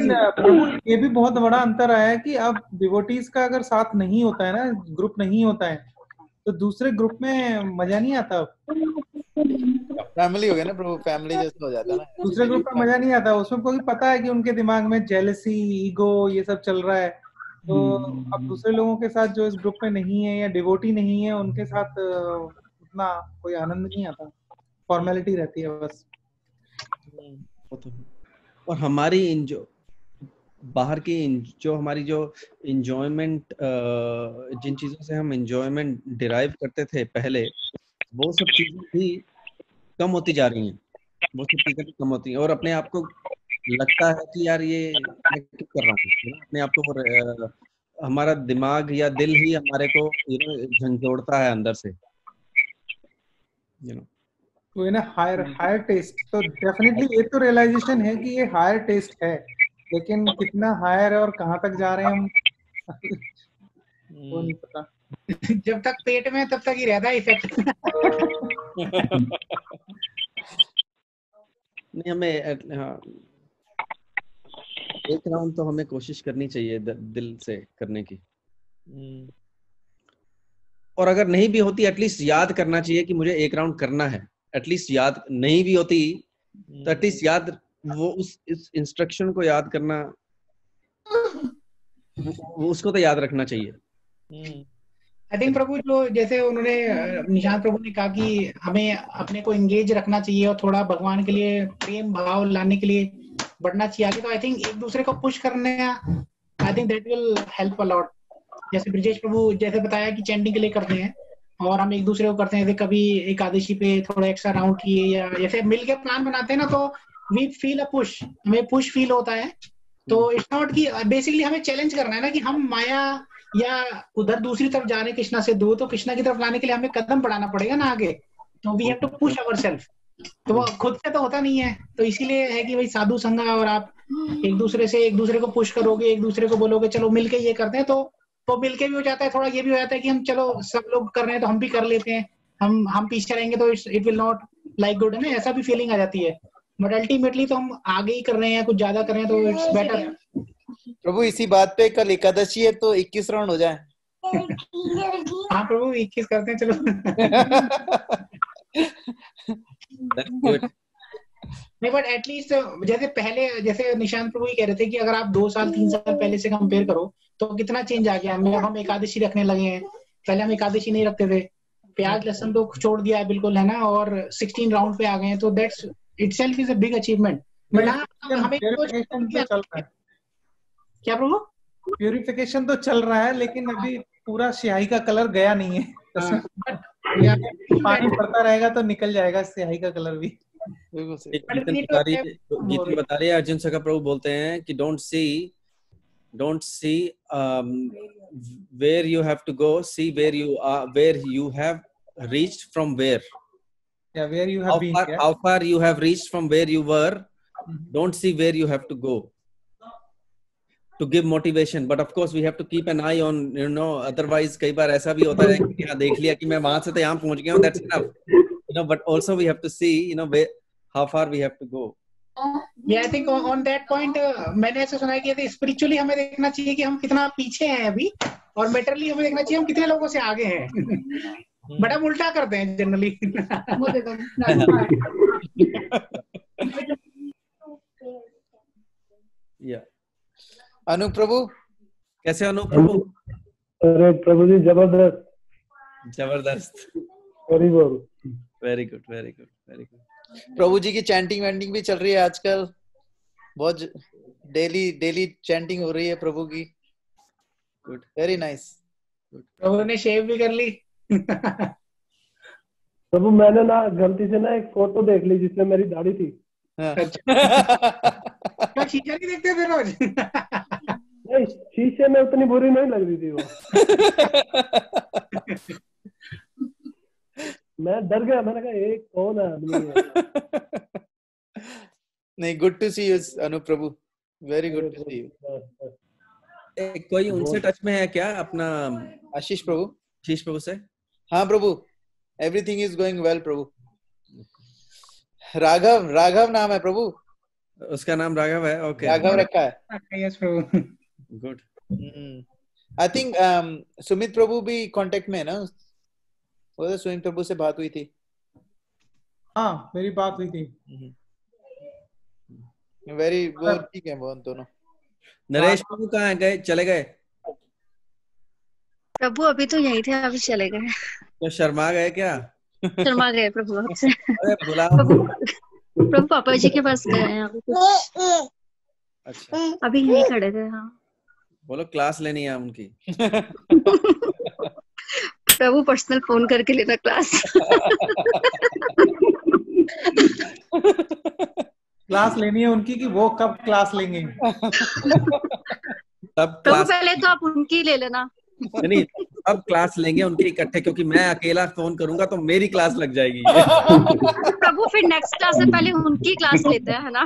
ये भी बहुत बड़ा अंतर आया है कि अब डिवोटीज का अगर साथ नहीं होता है ना, ग्रुप नहीं होता है, तो दूसरे ग्रुप में मजा नहीं आता। फैमिली हो गया ना प्रभु, फैमिली जैसा हो जाता है ना, दूसरे ग्रुप का मजा नहीं आता। उसमें कोई पता है कि उनके दिमाग में जेलसी, ईगो ये सब चल रहा है, तो अब दूसरे लोगों के साथ जो इस ग्रुप में नहीं है या डिवोटी नहीं है, उनके साथ उतना कोई आनंद नहीं आता, फॉर्मेलिटी रहती है बस। और हमारी बाहर की जो हमारी जो इंजॉयमेंट, जिन चीजों से हम इंजॉयमेंट डिराइव करते थे पहले, वो सब चीजें भी कम होती जा रही हैं, वो सब चीजें कम होती हैं, और अपने आप को लगता है कि यार ये मैं क्यों कर रहा हूँ, अपने आप को हमारा दिमाग या दिल ही हमारे को झंझोड़ता है अंदर से, तो ना हायर टेस्ट, तो डेफिनेटली ये तो रियलाइजेशन है कि ये हायर टेस्ट है, लेकिन कितना हायर है और कहाँ तक जा रहे हैं हम वो नहीं पता। जब तक पेट में तब तक ही रहता है इफेक्ट। नहीं हमें एक राउंड तो हमें कोशिश करनी चाहिए दिल से करने की, और अगर नहीं भी होती एटलीस्ट याद करना चाहिए कि मुझे एक राउंड करना है। एटलीस्ट याद नहीं भी होती तो एटलीस्ट याद, वो उस इंस्ट्रक्शन को याद करना, वो उसको तो याद रखना चाहिए। आई थिंक प्रभु जो जैसे उन्होंने निशांत प्रभु ने कहा कि हमें अपने को एंगेज रखना चाहिए और थोड़ा भगवान के लिए प्रेम भाव लाने के लिए बढ़ना चाहिए आगे, तो आई थिंक एक दूसरे को पुश करने, I think that will help a lot. जैसे ब्रजेश प्रभु जैसे बताया कि चैंटिंग के लिए करते हैं, और हम एक दूसरे को करते हैं, जैसे कभी एकादशी पे थोड़ा एक्स्ट्रा राउंड किए या जैसे मिल के प्लान बनाते हैं ना, तो वी फील अ पुश, हमें पुश फील होता है। तो इट्स नॉट कि बेसिकली हमें चैलेंज करना है ना कि हम माया या उधर दूसरी तरफ जा रहे हैं कृष्णा से दूर, तो कृष्णा की तरफ लाने के लिए हमें कदम बढ़ाना पड़ेगा ना आगे, तो we have to push ourselves. तो वो खुद से तो होता नहीं है, तो इसीलिए है कि भाई साधु संग, और आप एक दूसरे को पुश करोगे, एक दूसरे को बोलोगे चलो मिलके ये करते हैं, तो मिलके भी हो जाता है, थोड़ा ये भी हो जाता है कि हम चलो सब लोग कर रहे हैं तो हम भी कर लेते हैं, हम पीछे रहेंगे तो it will not like good, है ना, ऐसा भी फीलिंग आ जाती है। बट अल्टीमेटली तो हम आगे ही कर रहे हैं, कुछ ज्यादा कर रहे हैं, तो इट्स बेटर। प्रभु इसी बात पे कल एकादशी है तो 21 राउंड हो जाए। हाँ प्रभु 21 करते हैं चलो। नहीं बट एटलीस्ट जैसे निशांत प्रभु ही कह रहे थे कि अगर आप 2 साल 3 साल पहले से कंपेयर करो तो कितना चेंज आ गया। हम एकादशी रखने लगे हैं, पहले हम एकादशी नहीं रखते थे, प्याज लहसुन तो छोड़ दिया है बिल्कुल, है ना, और 16 राउंड पे आ गए हैं, तो that's itself is a big achievement. But हमें क्या प्रभु प्यूरिफिकेशन तो चल रहा है, लेकिन अभी पूरा स्याही का कलर गया नहीं है। पानी पड़ता रहेगा तो निकल जाएगा स्याही का कलर भी। गीतन बता रही है, अर्जुन सखा प्रभु बोलते हैं कि don't see where you have to go, see where you are, where you have reached from where. Yeah, where you have been. How far you have reached from where you were. Don't see where you have to go to give motivation. But of course we have to keep an eye on, you know, otherwise कई बार ऐसा भी होता है कि हाँ देख लिया कि मैं वहां से तो यहाँ पहुंच गया हूँ, that's enough, you know, but also we have to see, you know, where, how far we have to go. Yeah, I think on that point मैंने ऐसा सुना है कि स्पिरिचुअली हमें देखना चाहिए कि हम कितना पीछे हैं अभी, और मेटरली हमें देखना चाहिए हम कितने लोगों से आगे हैं। बट हम उल्टा करते हैं जनरली। अनु प्रभु कैसे? अनु प्रभु अरे प्रभु जी जबरदस्त, वेरी गुड। प्रभु जी की चैंटिंग वैंटिंग भी चल रही है आजकल, बहुत डेली चैंटिंग हो रही है प्रभु की। Good, very nice. प्रभु ने शेव भी कर ली। प्रभु मैंने ना गलती से ना एक फोटो देख ली जिसमें मेरी दाढ़ी थी। क्या शीशा नहीं देखते थे रोज? नहीं, शीशे में उतनी बुरी नहीं लग रही थी वो। मैं डर गया, मैंने कहा ये कौन है आदमी है? नहीं, good to see you Anu Prabhu, very good to see you. कोई उनसे टच में है क्या अपना आशीष प्रभु से? हाँ प्रभु, एवरीथिंग इज गोइंग वेल प्रभु। राघव नाम है प्रभु, उसका नाम राघव है। ओके, राघव रखा है। यस प्रभु, गुड। आई थिंक सुमित प्रभु भी कांटेक्ट में है ना, वो तो सुमित प्रभु से बात हुई थी। हाँ मेरी बात हुई थी। वेरी वो ठीक है वो दोनों। नरेश प्रभु कहाँ है? गए, चले गए? प्रभु अभी तो यही थे, अभी चले गए। तो शर्मा गए क्या? शर्मा गए प्रभु आपसे। अरे बुला प्रभु पापा जी के पास गए हैं अभी कुछ। अच्छा, अभी यहीं खड़े थे। हाँ बोलो क्लास लेनी है उनकी। प्रभु पर्सनल फोन करके लेना क्लास। क्लास लेनी है उनकी कि वो कब क्लास लेंगे? तब प्रभु पहले तो आप उनकी ले लेना। नहीं, अब क्लास लेंगे उनके इकट्ठे, क्योंकि मैं अकेला फोन करूंगा तो मेरी क्लास लग जाएगी। प्रभु फिर नेक्स्ट क्लास से पहले उनकी क्लास लेते हैं, है ना?